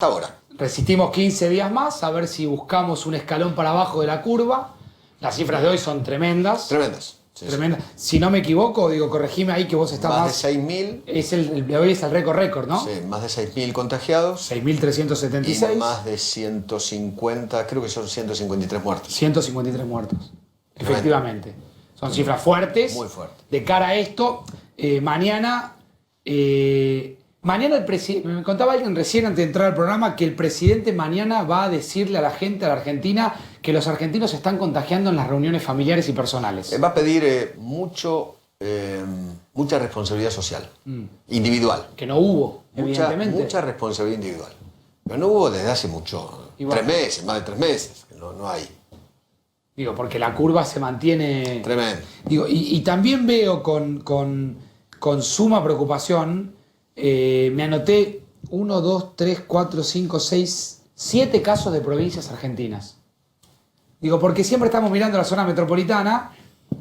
ahora. Resistimos 15 días más, a ver si buscamos un escalón para abajo de la curva. Las cifras de hoy son tremendas. Tremendas. Sí, tremendas. Si no me equivoco, digo, corregime ahí que vos estás más... Más de 6.000. El de hoy es el récord, ¿no? Sí, más de 6.000 contagiados. 6.376. Y más de 150, creo que son 153 muertos. 153 muertos. Efectivamente. Son cifras fuertes. Muy fuertes. De cara a esto, mañana... Mañana el presidente, me contaba alguien recién antes de entrar al programa que el presidente mañana va a decirle a la gente, a la Argentina, que los argentinos se están contagiando en las reuniones familiares y personales. Va a pedir mucha responsabilidad social, individual. Que no hubo, evidentemente. Mucha responsabilidad individual. Pero no hubo desde hace mucho, Igual. 3 meses, más de 3 meses, que no hay. Digo, porque la curva se mantiene... Tremendo. Digo, y también veo con suma preocupación, me anoté 1, 2, 3, 4, 5, 6, 7 casos de provincias argentinas. Digo, porque siempre estamos mirando la zona metropolitana,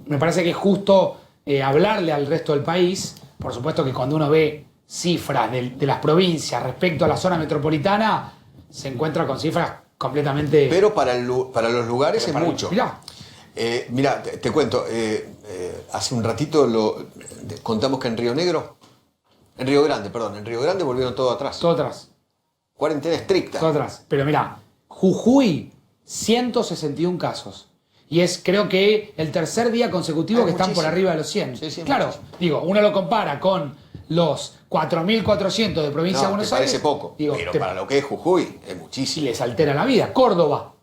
me parece que es justo hablarle al resto del país. Por supuesto que cuando uno ve cifras de las provincias respecto a la zona metropolitana, se encuentra con cifras completamente... Pero para los lugares es mucho. Mirá. Mirá, te cuento, hace un ratito contamos que en Río Grande volvieron todo atrás. Todo atrás. Cuarentena estricta. Todo atrás. Pero mirá, Jujuy, 161 casos. Y es, creo que, el tercer día consecutivo que están por arriba de los 100. Sí, claro, muchísimo. digo, uno lo compara con los 4.400 de provincia de Buenos Aires. Parece poco, digo, pero para lo que es Jujuy es y muchísimo. les altera la vida. Córdoba,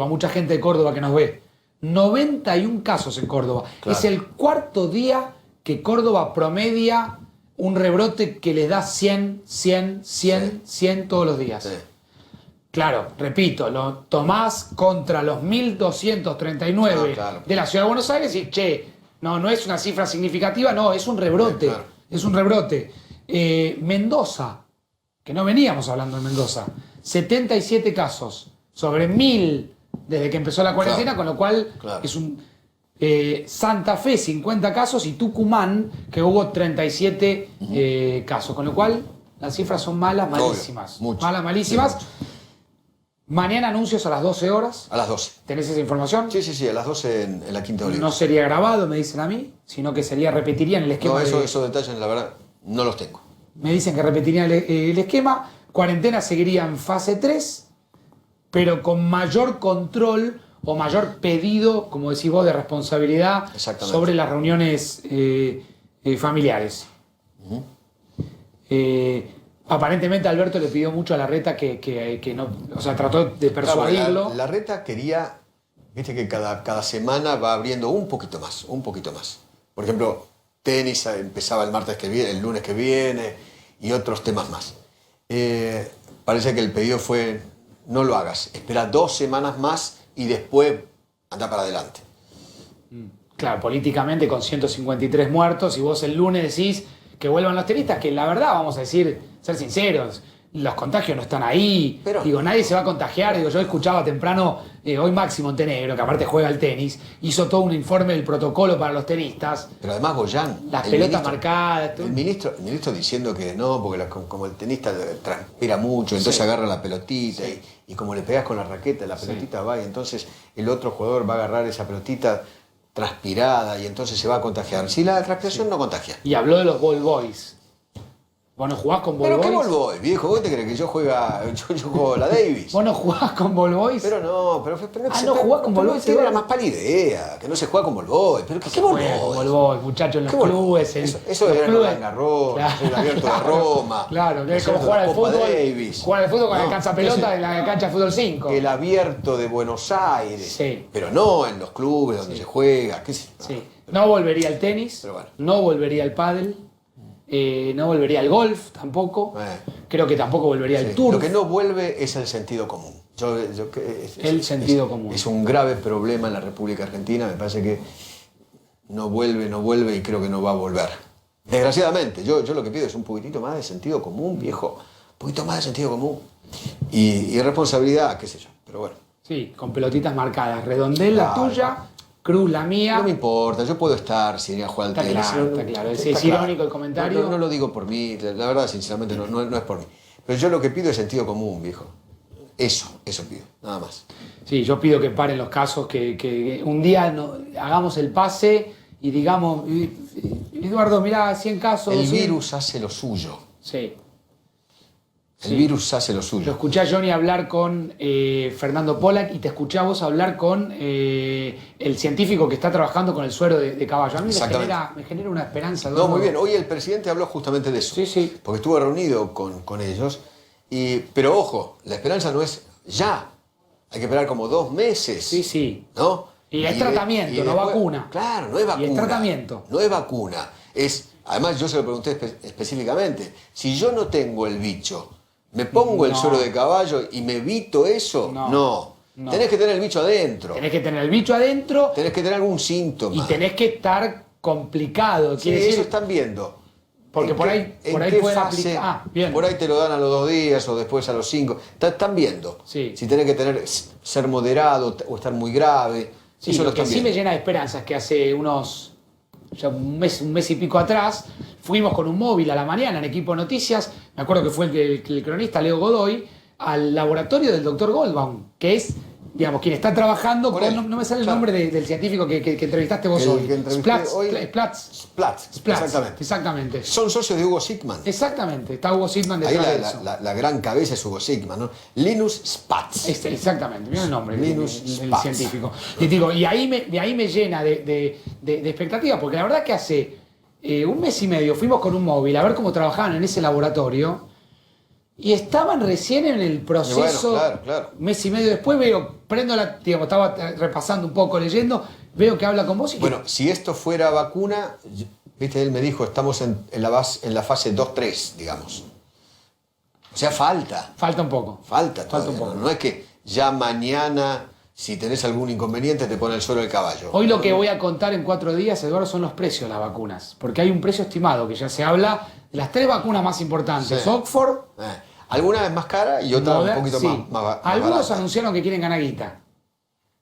mucha gente de Córdoba que nos ve. 91 casos en Córdoba. Claro. Es el cuarto día que Córdoba promedia un rebrote que les da 100 todos los días. Sí. Claro, repito, lo tomás contra los 1.239 claro. de la Ciudad de Buenos Aires y, no es una cifra significativa, no, es un rebrote. Claro. Es un rebrote. Mendoza, que no veníamos hablando de Mendoza, 77 casos sobre 1.000 desde que empezó la cuarentena, Claro. con lo cual Claro. es un... Santa Fe 50 casos y Tucumán que hubo 37 casos, con lo cual las cifras son malas, malísimas. Mucho. Malas, malísimas. Sí, mucho. Mañana anuncios a las 12 horas. A las 12. ¿Tenés esa información? Sí, a las 12 en la Quinta de Olivos. No sería grabado, me dicen a mí, sino que repetirían el esquema. No, esos detalles, la verdad, no los tengo. Me dicen que repetirían el esquema. Cuarentena seguiría en fase 3, pero con mayor control o mayor pedido, como decís vos, de responsabilidad sobre las reuniones familiares. Aparentemente Alberto le pidió mucho a Larreta que no, o sea, trató de persuadirlo. Claro, Larreta quería, viste que cada semana va abriendo un poquito más. Por ejemplo, tenis empezaba el lunes que viene y otros temas más. Parece que el pedido fue, no lo hagas, espera 2 semanas más y después anda para adelante. Claro, políticamente con 153 muertos y vos el lunes decís que vuelvan los tenistas, que la verdad, vamos a decir, ser sinceros, los contagios no están ahí. Pero, digo, nadie se va a contagiar. Digo, yo escuchaba temprano, hoy Máximo Montenegro, que aparte juega al tenis, hizo todo un informe del protocolo para los tenistas. Pero además Goyan, Las pelotas marcadas. El ministro diciendo que no, porque como el tenista transpira mucho, entonces agarra la pelotita y como le pegas con la raqueta, la pelotita va y entonces el otro jugador va a agarrar esa pelotita transpirada y entonces se va a contagiar. Si la transpiración no contagia. Y habló de los ball boys. ¿Vos no jugás con ball ¿Pero boys? qué ball boy, viejo? ¿Vos te crees que yo juego la Davis? ¿Vos no jugás con ball boys? Pero no no jugás con ball boys. No tengo la más pálida idea, que no se juega con ball boy. ¿Pero qué ball boy? Ball boys, muchachos, en los clubes. Eso era en Roland Garros, el Abierto de Roma. Claro, que es como jugar al fútbol. Davis. Jugar al fútbol con el cancha-pelota en la cancha de fútbol 5. El Abierto de Buenos Aires. Sí. Pero no en los clubes donde se juega. Sí. No volvería al tenis, Pero bueno. no volvería al pádel, no volvería al golf tampoco. Creo que tampoco volvería al turf. Lo que no vuelve es el sentido común. El sentido común. Es un grave problema en la República Argentina. Me parece que no vuelve y creo que no va a volver. Desgraciadamente, yo lo que pido es un poquitito más de sentido común, viejo. Un poquito más de sentido común. Y responsabilidad, qué sé yo. Pero bueno. Sí, con pelotitas marcadas. Redondel la tuya, Cruz la mía. No me importa, yo puedo estar si iría a jugar al tenis. Está claro. Es irónico el comentario. No lo digo por mí, la verdad, sinceramente, no es por mí. Pero yo lo que pido es sentido común, viejo. Eso pido, nada más. Sí, yo pido que paren los casos, que un día hagamos el pase y digamos, Eduardo, mirá, 100 casos. El virus hace lo suyo. Sí. El virus hace lo suyo. Lo escuché a Johnny hablar con Fernando Pollack y te escuché a vos hablar con el científico que está trabajando con el suero de caballo. A mí me genera una esperanza. No, muy bien. Hoy el presidente habló justamente de eso. Sí. Porque estuvo reunido con ellos. Pero ojo, la esperanza no es ya. Hay que esperar como 2 meses. Sí. ¿No? Y es tratamiento, no vacuna. Claro, no es vacuna. Y es tratamiento. No es vacuna. Además, yo se lo pregunté específicamente. Si yo no tengo el bicho, ¿me pongo el suero de caballo y me evito eso? No. Tenés que tener el bicho adentro. Tenés que tener el bicho adentro. Tenés que tener algún síntoma. Y tenés que estar complicado. Sí, eso están viendo. Porque por ahí pueden aplicar. Bien. Por ahí te lo dan a los 2 días o después a los 5. Están viendo. Sí. Si tenés que ser moderado o estar muy grave. Sí, eso lo que sí me llena de esperanza es que hace ya un mes y pico atrás, fuimos con un móvil a la mañana en Equipo Noticias, me acuerdo que fue el cronista Leo Godoy, al laboratorio del doctor Goldbaum, que es, digamos, quien está trabajando con, no me sale el nombre del científico que entrevistaste vos hoy. Splatz. Exactamente. Son socios de Hugo Sigman. Exactamente, está Hugo Sigman detrás de eso. La gran cabeza es Hugo Sigman, ¿no? Linus Spatz. Exactamente, mira el nombre Linus del científico. Y digo, y ahí me llena de expectativa, porque la verdad que hace un mes y medio fuimos con un móvil a ver cómo trabajaban en ese laboratorio. Y estaban recién en el proceso. Bueno, claro. Un mes y medio después estaba repasando un poco, leyendo, veo que habla con vos y Bueno, si esto fuera vacuna, viste, él me dijo, estamos en la fase 2-3, digamos. O sea, falta. Falta un poco. Falta un poco. No es que ya mañana, si tenés algún inconveniente, te pone el suelo del caballo. Hoy lo que voy a contar en 4 días, Eduardo, son los precios de las vacunas. Porque hay un precio estimado, que ya se habla de las 3 vacunas más importantes. Sí. Oxford. Alguna es más cara y otra un poquito más Algunos barata. anunciaron que quieren ganar guita.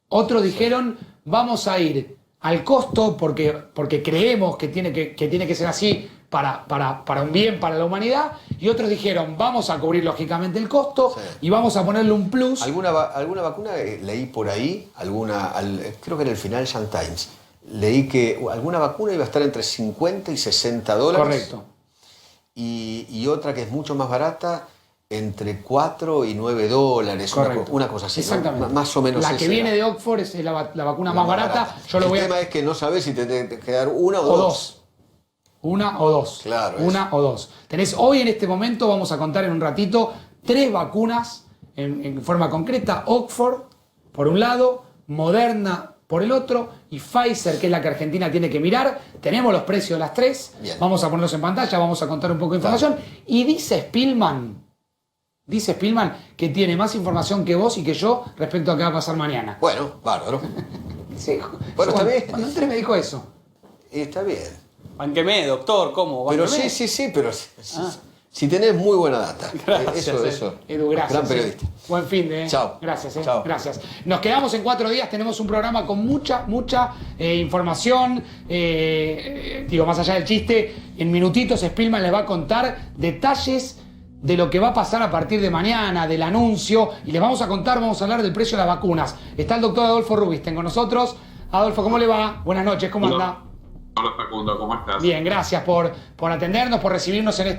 Otros dijeron, vamos a ir al costo porque creemos que tiene que ser así para un bien para la humanidad. Y otros dijeron, vamos a cubrir lógicamente el costo y vamos a ponerle un plus. ¿Alguna vacuna leí por ahí? Creo que en el Financial Times. Leí que alguna vacuna iba a estar entre $50 y $60. Correcto. Y otra que es mucho más barata, entre $4 y $9. Una cosa así. Exactamente. Más o menos. La que viene de Oxford es la vacuna más barata. El tema es que no sabes si te tenés que dar una o dos. Una o dos. Claro. Una o dos. Tenés hoy en este momento, vamos a contar en un ratito, 3 vacunas en forma concreta. Oxford, por un lado, Moderna por el otro, y Pfizer, que es la que Argentina tiene que mirar. Tenemos los precios de las 3. Bien. Vamos a ponerlos en pantalla, vamos a contar un poco de información. Y dice Spillman que tiene más información que vos y que yo respecto a qué va a pasar mañana. Bueno, bárbaro. Sí. Bueno, está bien. Cuando entré me dijo eso. Está bien. Bánqueme, doctor, ¿cómo? Pero Bánqueme. sí, pero si tenés muy buena data. Gracias, Eso. Edu, gracias. Gran periodista. Buen fin de. Chao. Gracias, Chao. Gracias. Nos quedamos en 4 días. Tenemos un programa con mucha información. Más allá del chiste, en minutitos Spillman les va a contar detalles de lo que va a pasar a partir de mañana, del anuncio. Y les vamos a hablar del precio de las vacunas. Está el doctor Adolfo Rubinstein con nosotros. Adolfo, ¿cómo le va? Buenas noches, ¿cómo anda? Hola Facundo, ¿cómo estás? Bien, gracias por atendernos, por recibirnos en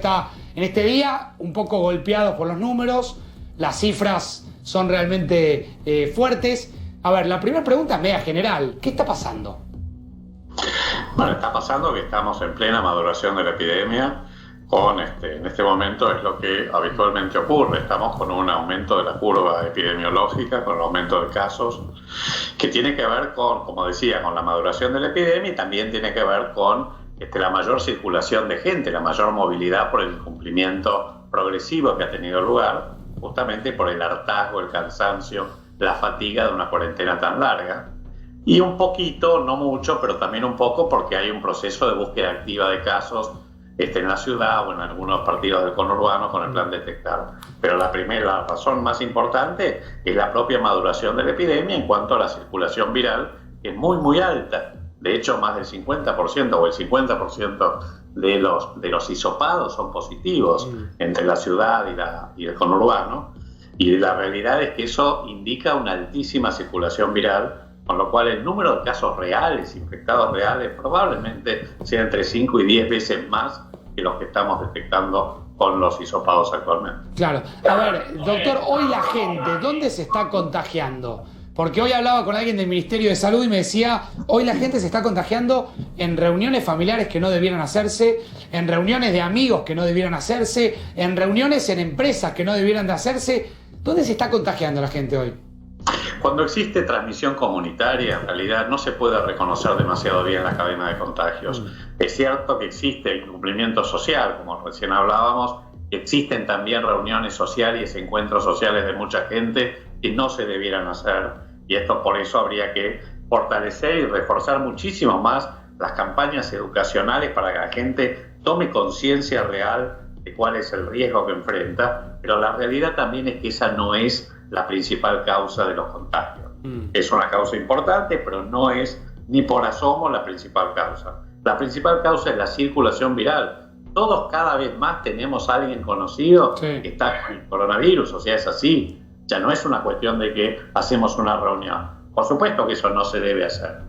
este día, un poco golpeados por los números, las cifras son realmente fuertes. A ver, la primera pregunta es media general, ¿qué está pasando? Bueno, está pasando que estamos en plena maduración de la epidemia, en este momento es lo que habitualmente ocurre, estamos con un aumento de la curva epidemiológica, con el aumento de casos, que tiene que ver con, como decía, con la maduración de la epidemia y también tiene que ver con la mayor circulación de gente, la mayor movilidad por el incumplimiento progresivo que ha tenido lugar, justamente por el hartazgo, el cansancio, la fatiga de una cuarentena tan larga. Y un poquito, no mucho, pero también un poco porque hay un proceso de búsqueda activa de casos en la ciudad o en algunos partidos del conurbano con el plan Detectar. Pero la razón más importante es la propia maduración de la epidemia en cuanto a la circulación viral, que es muy, muy alta. De hecho, más del 50% o el 50% de los hisopados son positivos entre la ciudad y el conurbano, y la realidad es que eso indica una altísima circulación viral, con lo cual el número de casos reales, infectados reales, probablemente sea entre 5 y 10 veces más que los que estamos detectando con los hisopados actualmente. Claro. A ver, doctor, hoy la gente, ¿dónde se está contagiando? Porque hoy hablaba con alguien del Ministerio de Salud y me decía, hoy la gente se está contagiando en reuniones familiares que no debieran hacerse, en reuniones de amigos que no debieran hacerse, en reuniones en empresas que no debieran de hacerse. ¿Dónde se está contagiando la gente hoy? Cuando existe transmisión comunitaria, en realidad no se puede reconocer demasiado bien la cadena de contagios. Es cierto que existe el cumplimiento social, como recién hablábamos, existen también reuniones sociales y encuentros sociales de mucha gente que no se debieran hacer, y esto por eso habría que fortalecer y reforzar muchísimo más las campañas educacionales para que la gente tome conciencia real de cuál es el riesgo que enfrenta, pero la realidad también es que esa no es la principal causa de los contagios. Es una causa importante, pero no es ni por asomo la principal causa. La principal causa es la circulación viral. Todos cada vez más tenemos a alguien conocido que está con el coronavirus, o sea, es así. Ya no es una cuestión de que hacemos una reunión. Por supuesto que eso no se debe hacer,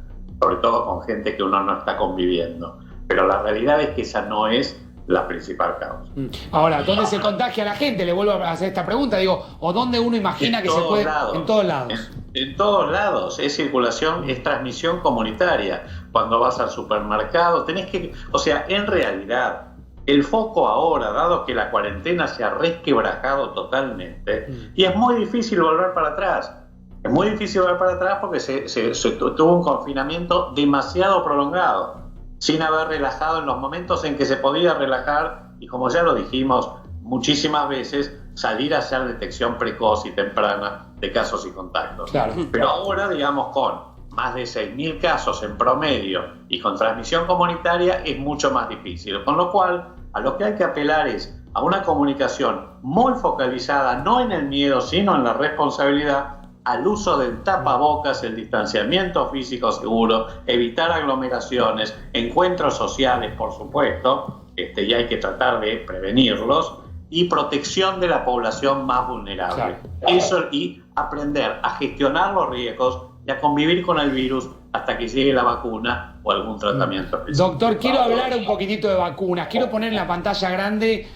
sobre todo con gente que uno no está conviviendo. Pero la realidad es que esa no es la principal causa. Ahora, ¿dónde se contagia la gente? Le vuelvo a hacer esta pregunta, digo, ¿o dónde uno imagina que se puede? En todos lados. En todos lados, es circulación, es transmisión comunitaria. Cuando vas al supermercado, tenés que, o sea, en realidad, el foco ahora, dado que la cuarentena se ha resquebrajado totalmente, y es muy difícil volver para atrás. Es muy difícil volver para atrás porque se tuvo un confinamiento demasiado prolongado, sin haber relajado en los momentos en que se podía relajar, y como ya lo dijimos muchísimas veces, salir a hacer detección precoz y temprana de casos y contactos. Claro. Pero ahora, digamos, con más de 6.000 casos en promedio y con transmisión comunitaria es mucho más difícil, con lo cual a lo que hay que apelar es a una comunicación muy focalizada, no en el miedo, sino en la responsabilidad, al uso del tapabocas, el distanciamiento físico seguro, evitar aglomeraciones, encuentros sociales, por supuesto, y hay que tratar de prevenirlos, y protección de la población más vulnerable. Claro. Eso, y aprender a gestionar los riesgos y a convivir con el virus hasta que llegue la vacuna o algún tratamiento específico. Doctor, quiero hablar un poquitito de vacunas. Quiero poner en la pantalla grande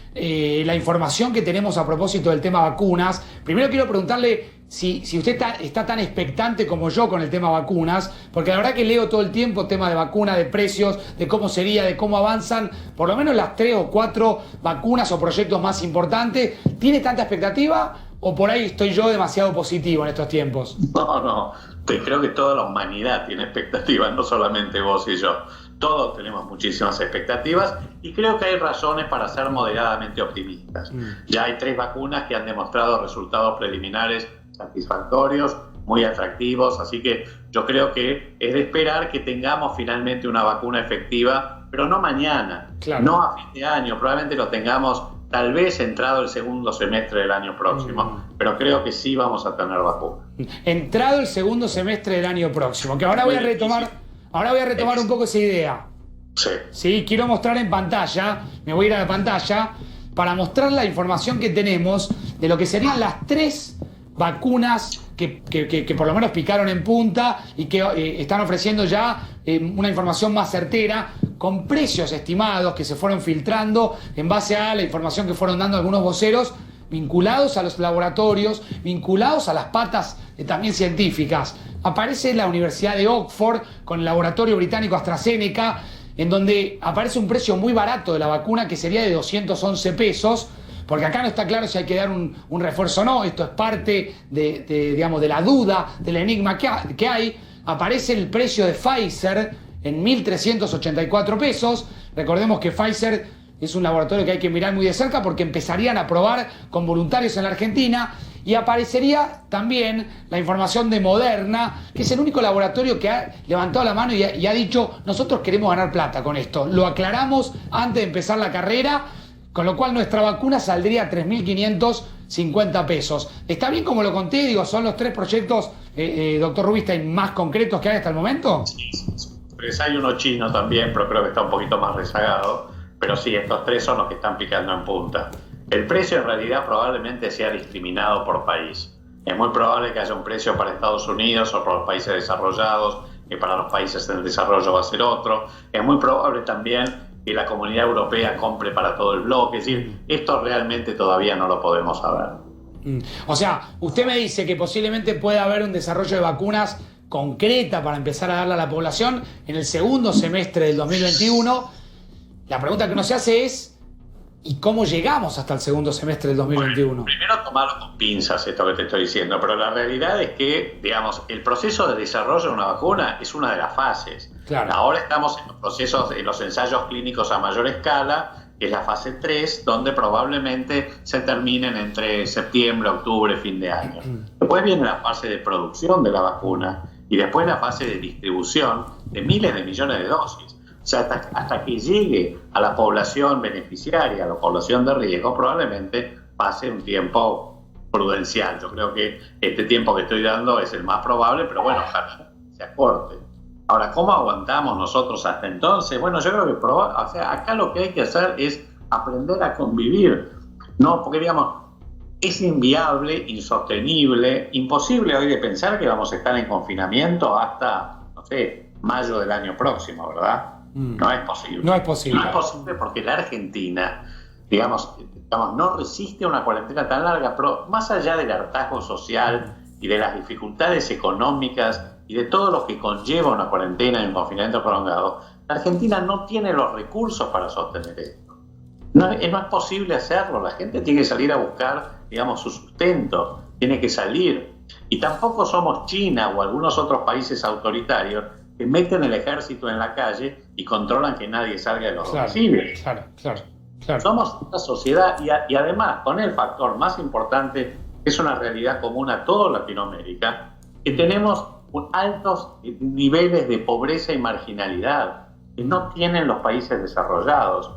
la información que tenemos a propósito del tema vacunas. Primero quiero preguntarle si usted está tan expectante como yo con el tema vacunas, porque la verdad que leo todo el tiempo tema de vacunas, de precios, de cómo sería, de cómo avanzan, por lo menos las 3 o 4 vacunas o proyectos más importantes. ¿Tiene tanta expectativa o por ahí estoy yo demasiado positivo en estos tiempos? No. Creo que toda la humanidad tiene expectativas, no solamente vos y yo. Todos tenemos muchísimas expectativas y creo que hay razones para ser moderadamente optimistas. Ya hay 3 vacunas que han demostrado resultados preliminares satisfactorios, muy atractivos, así que yo creo que es de esperar que tengamos finalmente una vacuna efectiva, pero no mañana, claro, no a fin de año, probablemente lo tengamos tal vez entrado el segundo semestre del año próximo, pero creo que sí vamos a tener vacuna. Entrado el segundo semestre del año próximo, que ahora voy a retomar un poco esa idea. Sí, quiero mostrar en pantalla, me voy a ir a la pantalla para mostrar la información que tenemos de lo que serían las 3 vacunas que por lo menos picaron en punta y que están ofreciendo ya una información más certera, con precios estimados que se fueron filtrando en base a la información que fueron dando algunos voceros vinculados a los laboratorios, vinculados a las patas también científicas. Aparece la Universidad de Oxford con el laboratorio británico AstraZeneca, en donde aparece un precio muy barato de la vacuna que sería de 211 pesos, porque acá no está claro si hay que dar un refuerzo o no. Esto es parte de la duda, del enigma que hay. Aparece el precio de Pfizer en 1.384 pesos. Recordemos que Pfizer es un laboratorio que hay que mirar muy de cerca porque empezarían a probar con voluntarios en la Argentina. Y aparecería también la información de Moderna, que es el único laboratorio que ha levantado la mano y ha dicho: nosotros queremos ganar plata con esto. Lo aclaramos antes de empezar la carrera, con lo cual nuestra vacuna saldría a 3.550 pesos. ¿Está bien como lo conté? Digo, ¿son los 3 proyectos, doctor Rubinstein, más concretos que hay hasta el momento? Sí. Pues hay uno chino también, pero creo que está un poquito más rezagado. Pero sí, estos 3 son los que están picando en punta. El precio en realidad probablemente sea discriminado por país. Es muy probable que haya un precio para Estados Unidos o para los países desarrollados, que para los países en desarrollo va a ser otro. Es muy probable también que la Comunidad Europea compre para todo el bloque. Es decir, esto realmente todavía no lo podemos saber. O sea, usted me dice que posiblemente pueda haber un desarrollo de vacunas concreta para empezar a darle a la población en el segundo semestre del 2021. La pregunta que uno se hace es, ¿y cómo llegamos hasta el segundo semestre del 2021? Bueno, primero tomarlo con pinzas esto que te estoy diciendo, pero la realidad es que, digamos, el proceso de desarrollo de una vacuna es una de las fases. Claro. Ahora estamos en los procesos, en los ensayos clínicos a mayor escala, que es la fase 3, donde probablemente se terminen entre septiembre, octubre, fin de año. Después viene la fase de producción de la vacuna y después la fase de distribución de miles de millones de dosis. O sea, hasta que llegue a la población beneficiaria, a la población de riesgo, probablemente pase un tiempo prudencial. Yo creo que este tiempo que estoy dando es el más probable, pero bueno, ojalá se acorte. Ahora, ¿cómo aguantamos nosotros hasta entonces? Bueno, yo creo que acá lo que hay que hacer es aprender a convivir, ¿no? Porque, digamos, es inviable, insostenible, imposible hoy de pensar que vamos a estar en confinamiento hasta, no sé, mayo del año próximo, ¿verdad? No es posible. No es posible. No es posible porque la Argentina, digamos, no resiste una cuarentena tan larga, pero más allá del hartazgo social y de las dificultades económicas y de todo lo que conlleva una cuarentena y un confinamiento prolongado, la Argentina no tiene los recursos para sostener esto. No es posible hacerlo. La gente tiene que salir a buscar, digamos, su sustento, tiene que salir. Y tampoco somos China o algunos otros países autoritarios que meten el ejército en la calle y controlan que nadie salga de los domicilios. Claro. Somos una sociedad y además con el factor más importante, que es una realidad común a toda Latinoamérica, que tenemos altos niveles de pobreza y marginalidad que no tienen los países desarrollados.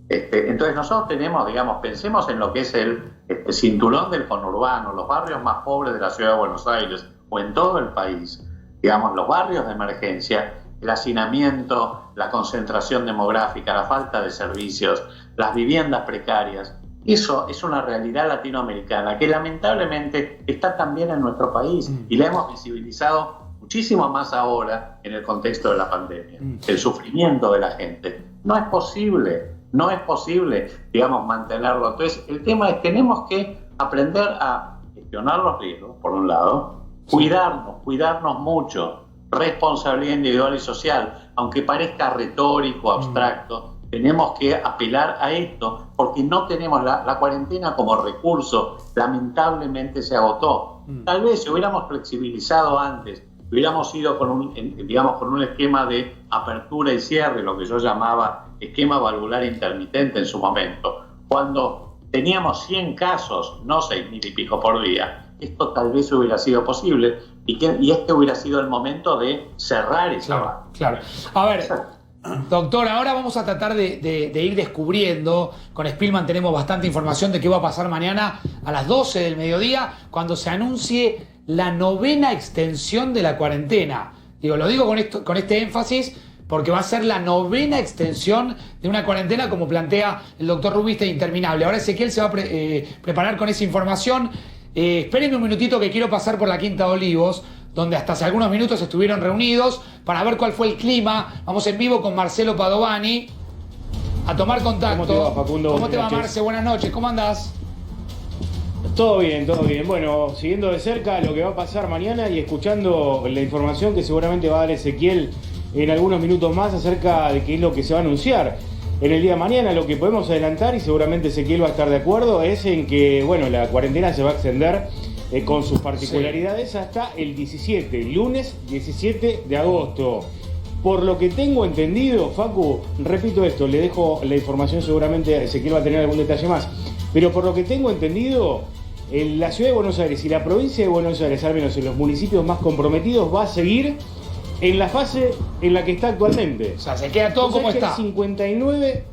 Entonces nosotros tenemos, digamos, pensemos en lo que es el cinturón del conurbano, los barrios más pobres de la ciudad de Buenos Aires o en todo el país. Digamos, los barrios de emergencia, el hacinamiento, la concentración demográfica, la falta de servicios, las viviendas precarias. Eso es una realidad latinoamericana que lamentablemente está también en nuestro país y la hemos visibilizado muchísimo más ahora en el contexto de la pandemia. El sufrimiento de la gente. No es posible, digamos, mantenerlo. Entonces, el tema es, tenemos que aprender a gestionar los riesgos, por un lado, cuidarnos mucho, responsabilidad individual y social, aunque parezca retórico, abstracto, tenemos que apelar a esto porque no tenemos la cuarentena como recurso, lamentablemente se agotó. Tal vez si hubiéramos flexibilizado antes, hubiéramos ido con un esquema de apertura y cierre, lo que yo llamaba esquema valvular intermitente en su momento, cuando teníamos 100 casos, no 6.000 y pico por día. Esto tal vez hubiera sido posible y este hubiera sido el momento de cerrar esa banda. Claro. A ver, doctor, ahora vamos a tratar de ir descubriendo. Con Spillman tenemos bastante información de qué va a pasar mañana a las 12 del mediodía cuando se anuncie la 9ª extensión de la cuarentena. Lo digo con este énfasis porque va a ser la 9ª extensión de una cuarentena como plantea el doctor Rubiste, interminable. Ahora Ezequiel se va a preparar con esa información. Espérenme un minutito que quiero pasar por la Quinta de Olivos, donde hasta hace algunos minutos estuvieron reunidos para ver cuál fue el clima. Vamos en vivo con Marcelo Padovani a tomar contacto. ¿Cómo te va, Facundo? ¿Cómo te va, Marce? Buenas noches, ¿cómo andás? Todo bien, todo bien. Bueno, siguiendo de cerca lo que va a pasar mañana y escuchando la información que seguramente va a dar Ezequiel en algunos minutos más acerca de qué es lo que se va a anunciar en el día de mañana. Lo que podemos adelantar, y seguramente Ezequiel va a estar de acuerdo, es en que, bueno, la cuarentena se va a extender con sus particularidades hasta el 17, lunes 17 de agosto. Por lo que tengo entendido, Facu, repito esto, le dejo la información, seguramente Ezequiel va a tener algún detalle más, pero por lo que tengo entendido, en la ciudad de Buenos Aires y la provincia de Buenos Aires, al menos en los municipios más comprometidos, va a seguir en la fase en la que está actualmente. O sea, se queda todo como está. 59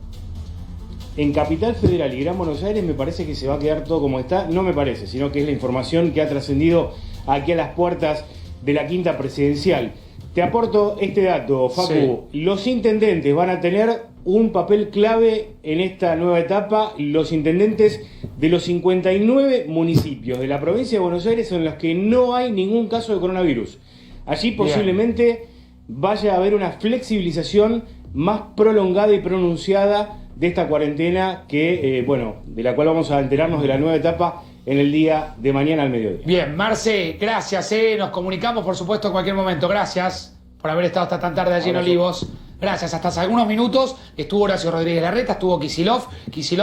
en Capital Federal y Gran Buenos Aires me parece que se va a quedar todo como está. No me parece, sino que es la información que ha trascendido aquí a las puertas de la Quinta Presidencial. Te aporto este dato, Facu. Sí. Los intendentes van a tener un papel clave en esta nueva etapa. Los intendentes de los 59 municipios de la provincia de Buenos Aires en los que no hay ningún caso de coronavirus. Allí posiblemente vaya a haber una flexibilización más prolongada y pronunciada de esta cuarentena que, de la cual vamos a enterarnos de la nueva etapa en el día de mañana al mediodía. Bien, Marce, gracias, nos comunicamos por supuesto en cualquier momento. Gracias por haber estado hasta tan tarde allí en Olivos. Gracias, hasta hace algunos minutos estuvo Horacio Rodríguez Larreta, estuvo Kicillof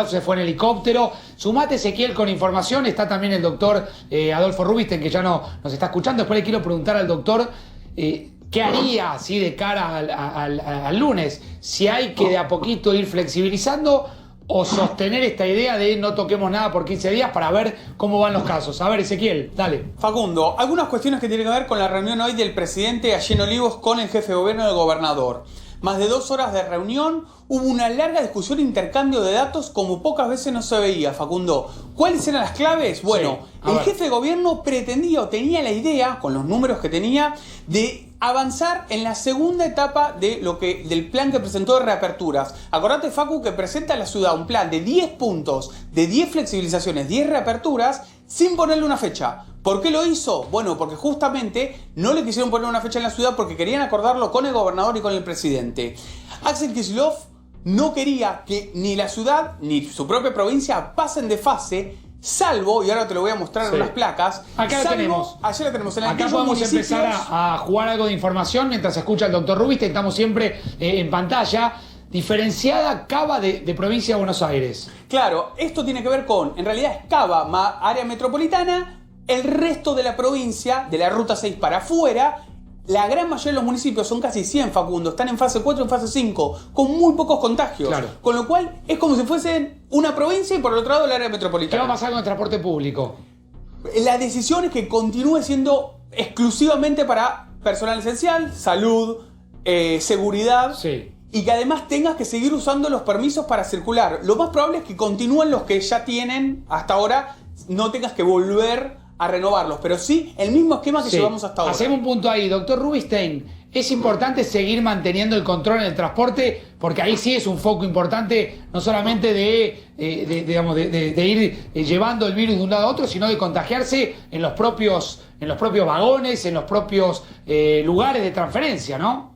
se fue en helicóptero. Sumate, Ezequiel, con información, está también el doctor Adolfo Rubinstein, que ya nos está escuchando. Después le quiero preguntar al doctor qué haría así de cara al lunes, si hay que de a poquito ir flexibilizando o sostener esta idea de no toquemos nada por 15 días para ver cómo van los casos. A ver, Ezequiel, dale. Facundo, algunas cuestiones que tienen que ver con la reunión hoy del presidente allí en Olivos con el jefe de gobierno y el gobernador. Más de 2 horas de reunión, hubo una larga discusión e intercambio de datos como pocas veces no se veía, Facundo. ¿Cuáles eran las claves? Bueno, el jefe de gobierno pretendía o tenía la idea, con los números que tenía, de avanzar en la segunda etapa del plan que presentó de reaperturas. Acordate, Facu, que presenta a la ciudad un plan de 10 puntos, de 10 flexibilizaciones, 10 reaperturas, sin ponerle una fecha. ¿Por qué lo hizo? Bueno, porque justamente no le quisieron poner una fecha en la ciudad porque querían acordarlo con el gobernador y con el presidente. Axel Kicillof no quería que ni la ciudad ni su propia provincia pasen de fase, salvo, y ahora te lo voy a mostrar en las placas. Acá la tenemos. Allá la tenemos. Acá podemos empezar a jugar algo de información mientras se escucha el doctor Rubinstein. Estamos siempre en pantalla. Diferenciada Cava de provincia de Buenos Aires. Claro, esto tiene que ver con, en realidad es Cava, área metropolitana, el resto de la provincia, de la ruta 6 para afuera. La gran mayoría de los municipios, son casi 100, Facundo, están en fase 4 y en fase 5, con muy pocos contagios. Claro. Con lo cual es como si fuesen una provincia y por el otro lado el área metropolitana. ¿Qué va a pasar con el transporte público? La decisión es que continúe siendo exclusivamente para personal esencial, salud, seguridad. Sí. Y que además tengas que seguir usando los permisos para circular. Lo más probable es que continúen los que ya tienen hasta ahora, no tengas que volver a renovarlos, pero sí el mismo esquema que llevamos hasta ahora. Hacemos un punto ahí, doctor Rubinstein. Es importante seguir manteniendo el control en el transporte, porque ahí sí es un foco importante, no solamente de ir llevando el virus de un lado a otro, sino de contagiarse en los propios vagones, en los propios lugares de transferencia, ¿no?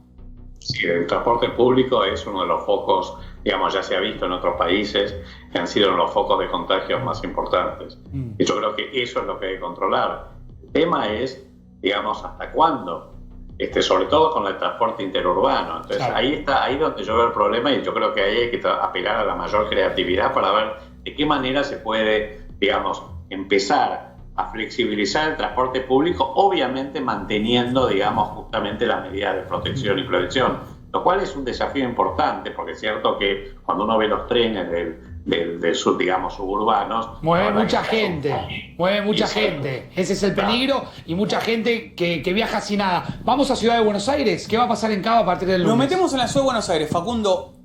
Sí, el transporte público es uno de los focos, digamos, ya se ha visto en otros países, que han sido los focos de contagios más importantes. Y yo creo que eso es lo que hay que controlar. El tema es, digamos, hasta cuándo, sobre todo con el transporte interurbano. Entonces, claro, ahí donde yo veo el problema, y yo creo que ahí hay que apelar a la mayor creatividad para ver de qué manera se puede, digamos, empezar a flexibilizar el transporte público, obviamente manteniendo, digamos, justamente las medidas de protección y prevención, lo cual es un desafío importante, porque es cierto que cuando uno ve los trenes del sur, digamos, suburbanos... Mueve mucha gente, ese es el peligro, y mucha gente que viaja sin nada. Vamos a Ciudad de Buenos Aires, ¿qué va a pasar en Cava a partir del lunes? Nos metemos en la Ciudad de Buenos Aires, Facundo.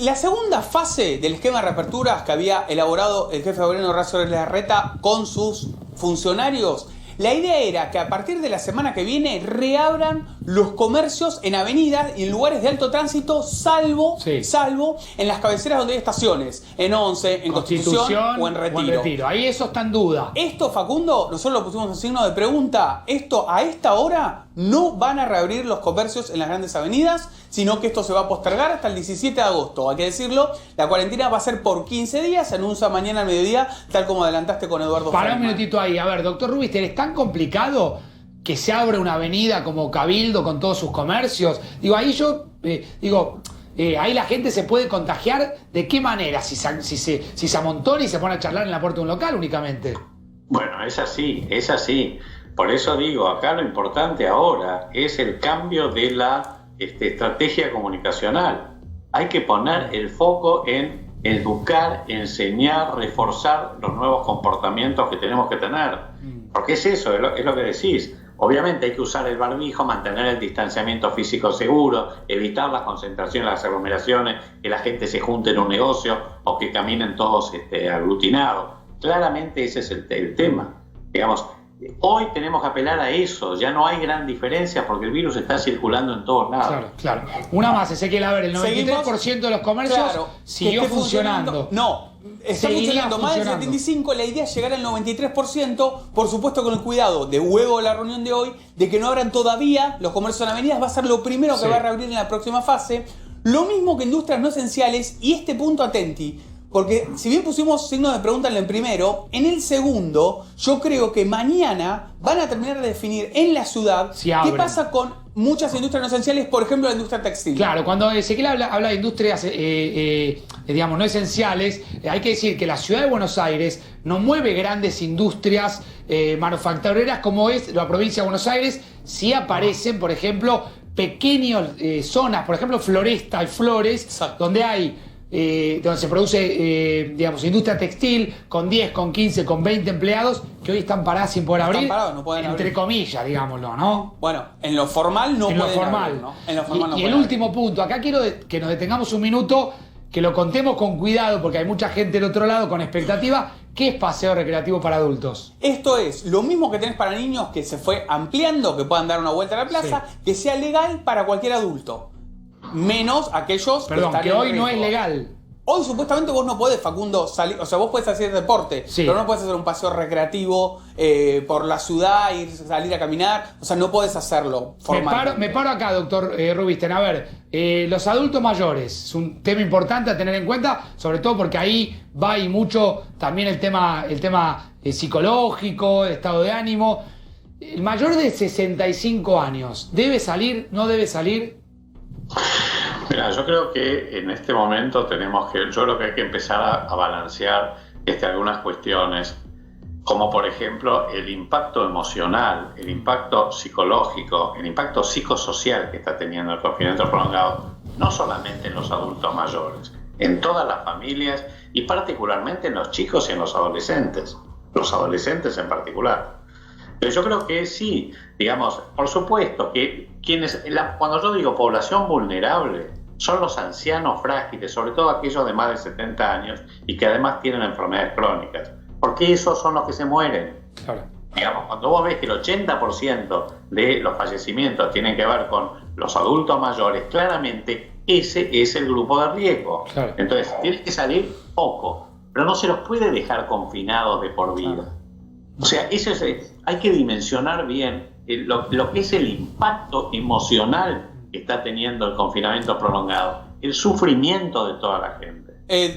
La segunda fase del esquema de reaperturas que había elaborado el jefe de gobierno Horacio Rodríguez Larreta con sus funcionarios, la idea era que a partir de la semana que viene reabran los comercios en avenidas y en lugares de alto tránsito, salvo en las cabeceras donde hay estaciones, en Once, en Constitución o en Retiro. Ahí eso está en duda. Esto, Facundo, nosotros lo pusimos en signo de pregunta. Esto a esta hora no van a reabrir los comercios en las grandes avenidas, sino que esto se va a postergar hasta el 17 de agosto. Hay que decirlo, la cuarentena va a ser por 15 días, se anuncia mañana al mediodía, tal como adelantaste con Eduardo Para Feynman. un minutito ahí, a ver, doctor Rubinstein, ¿es tan complicado que se abra una avenida como Cabildo con todos sus comercios? Ahí la gente se puede contagiar, ¿de qué manera? Si se amontona y se pone a charlar en la puerta de un local únicamente. Bueno, es así. Por eso digo, acá lo importante ahora es el cambio de la estrategia comunicacional. Hay que poner el foco en educar, enseñar, reforzar los nuevos comportamientos que tenemos que tener. Porque es eso, es lo que decís. Obviamente hay que usar el barbijo, mantener el distanciamiento físico seguro, evitar las concentraciones, las aglomeraciones, que la gente se junte en un negocio o que caminen todos aglutinados. Claramente ese es el tema. Digamos, Hoy tenemos que apelar a eso, ya no hay gran diferencia porque el virus está circulando en todos lados. Claro. Una más, Ezequiel, a ver, el 93% de los comercios siguió funcionando. No, está funcionando más del 75%, la idea es llegar al 93%, por supuesto con el cuidado de huevo de la reunión de hoy, de que no abran todavía los comercios en avenidas, va a ser lo primero que va a reabrir en la próxima fase. Lo mismo que industrias no esenciales, y este punto atenti, porque si bien pusimos signos de pregunta en el primero, en el segundo, yo creo que mañana van a terminar de definir en la ciudad qué pasa con muchas industrias no esenciales, por ejemplo la industria textil. Claro, cuando Ezequiel habla de industrias, digamos, no esenciales, hay que decir que la ciudad de Buenos Aires no mueve grandes industrias manufactureras como es la provincia de Buenos Aires. Sí aparecen, por ejemplo, pequeñas zonas, por ejemplo, Floresta y Flores, exacto, donde hay donde se produce, digamos, industria textil con 10, con 15, con 20 empleados que hoy están paradas sin poder abrir, no pueden entre comillas, digámoslo, ¿no? Bueno, en lo formal no pueden abrir, ¿no? En lo formal no y el último punto, acá quiero que nos detengamos un minuto, que lo contemos con cuidado porque hay mucha gente del otro lado con expectativa. ¿Qué es paseo recreativo para adultos? Esto es lo mismo que tenés para niños, que se fue ampliando, que puedan dar una vuelta a la plaza, que sea legal para cualquier adulto. Menos aquellos que hoy no es legal. Hoy supuestamente vos no podés, Facundo, salir, o sea, vos podés hacer deporte, pero no podés hacer un paseo recreativo por la ciudad, salir a caminar, o sea, no podés hacerlo formalmente. Me paro acá, doctor Rubinstein. A ver, los adultos mayores es un tema importante a tener en cuenta, sobre todo porque ahí va y mucho también el tema psicológico, el estado de ánimo. El mayor de 65 años, ¿debe salir? ¿No debe salir? Mira, yo creo que en este momento yo creo que hay que empezar a balancear algunas cuestiones, como por ejemplo el impacto emocional, el impacto psicológico, el impacto psicosocial que está teniendo el confinamiento prolongado, no solamente en los adultos mayores, en todas las familias y particularmente en los chicos y en los adolescentes en particular. Pero yo creo que sí, digamos, por supuesto que cuando yo digo población vulnerable, son los ancianos frágiles, sobre todo aquellos de más de 70 años y que además tienen enfermedades crónicas, porque esos son los que se mueren. Claro. Digamos, cuando vos ves que el 80% de los fallecimientos tienen que ver con los adultos mayores, claramente ese es el grupo de riesgo. Claro. Entonces, tiene que salir poco, pero no se los puede dejar confinados de por vida. Claro. O sea, hay que dimensionar bien lo que es el impacto emocional que está teniendo el confinamiento prolongado, el sufrimiento de toda la gente.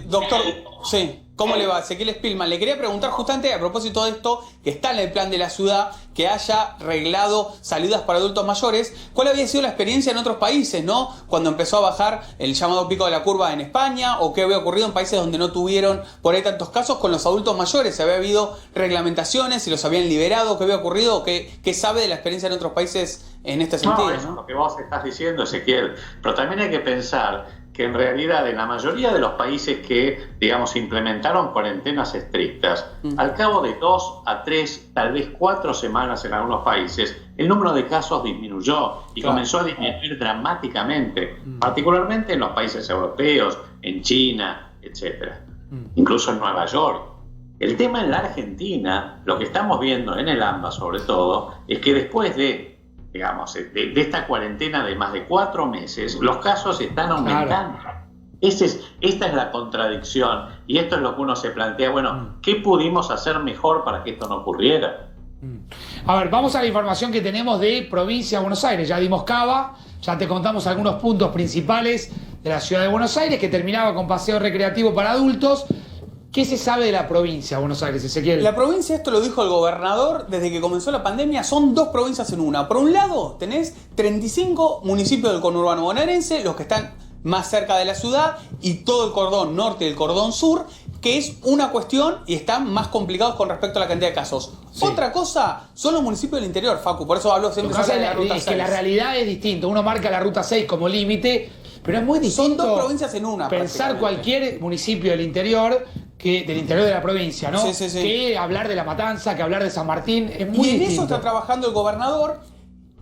Doctor, sí, ¿cómo le va? Ezequiel Spillman. Le quería preguntar justamente a propósito de esto, que está en el plan de la ciudad, que haya reglado salidas para adultos mayores. ¿Cuál había sido la experiencia en otros países, no? Cuando empezó a bajar el llamado pico de la curva en España, o qué había ocurrido en países donde no tuvieron por ahí tantos casos con los adultos mayores. ¿Se había habido reglamentaciones, si los habían liberado, qué había ocurrido, qué sabe de la experiencia en otros países en este sentido? No, eso es lo que vos estás diciendo, Ezequiel. Pero también hay que pensar que en realidad en la mayoría de los países que, digamos, implementaron cuarentenas estrictas, al cabo de 2 a 3, tal vez 4 semanas en algunos países, el número de casos disminuyó y comenzó a disminuir dramáticamente, particularmente en los países europeos, en China, etc. Incluso en Nueva York. El tema en la Argentina, lo que estamos viendo en el AMBA sobre todo, es que después de esta cuarentena de más de 4 meses, los casos están aumentando. Claro. Esta es la contradicción y esto es lo que uno se plantea, bueno, ¿qué pudimos hacer mejor para que esto no ocurriera? A ver, vamos a la información que tenemos de provincia de Buenos Aires. Ya dimos Cava, ya te contamos algunos puntos principales de la ciudad de Buenos Aires, que terminaba con paseo recreativo para adultos. ¿Qué se sabe de la provincia de Buenos Aires, Ezequiel? La provincia, esto lo dijo el gobernador desde que comenzó la pandemia, son 2 provincias en una. Por un lado, tenés 35 municipios del conurbano bonaerense, los que están más cerca de la ciudad, y todo el cordón norte y el cordón sur, que es una cuestión y están más complicados con respecto a la cantidad de casos. Sí. Otra cosa son los municipios del interior, Facu, por eso hablo siempre de la ruta 6. Es que la realidad es distinta. Uno marca la ruta 6 como límite, pero es muy distinto. Son 2 provincias en una. Pensar cualquier municipio del interior de la provincia, ¿no? Sí. Que hablar de La Matanza, que hablar de San Martín, es muy distinto. Y en eso está trabajando el gobernador,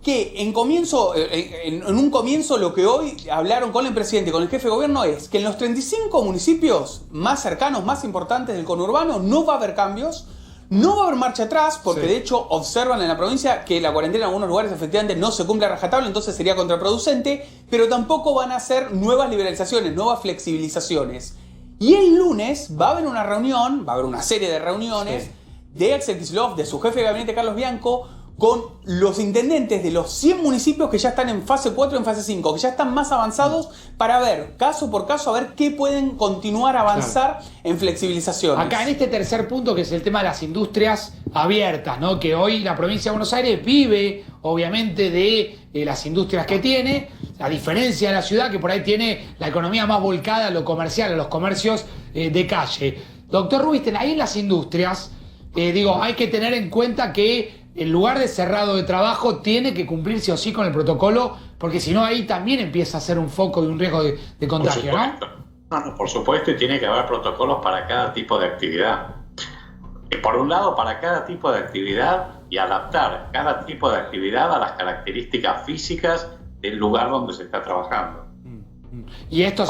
que en un comienzo lo que hoy hablaron con el presidente y con el jefe de gobierno es que en los 35 municipios más cercanos, más importantes del conurbano, no va a haber cambios. No va a haber marcha atrás, porque Sí. de hecho observan en la provincia que la cuarentena en algunos lugares efectivamente no se cumple a rajatabla, entonces sería contraproducente, pero tampoco van a hacer nuevas liberalizaciones, nuevas flexibilizaciones. Y el lunes va a haber una reunión, va a haber una serie de reuniones de Axel Kicillof, de su jefe de gabinete Carlos Bianco, con los intendentes de los 100 municipios que ya están en fase 4 y en fase 5, que ya están más avanzados para ver, caso por caso, a ver qué pueden continuar a avanzar en flexibilizaciones. Acá en este tercer punto, que es el tema de las industrias abiertas, ¿no? Que hoy la provincia de Buenos Aires vive, obviamente, de las industrias que tiene, a diferencia de la ciudad, que por ahí tiene la economía más volcada a lo comercial, a los comercios de calle. Doctor Rubinstein, ahí en las industrias, hay que tener en cuenta que el lugar de cerrado de trabajo tiene que cumplir sí o sí con el protocolo, porque si no ahí también empieza a ser un foco y un riesgo de contagio, ¿no? No, por supuesto, y tiene que haber protocolos para cada tipo de actividad. Por un lado, para cada tipo de actividad y adaptar cada tipo de actividad a las características físicas del lugar donde se está trabajando. Y esto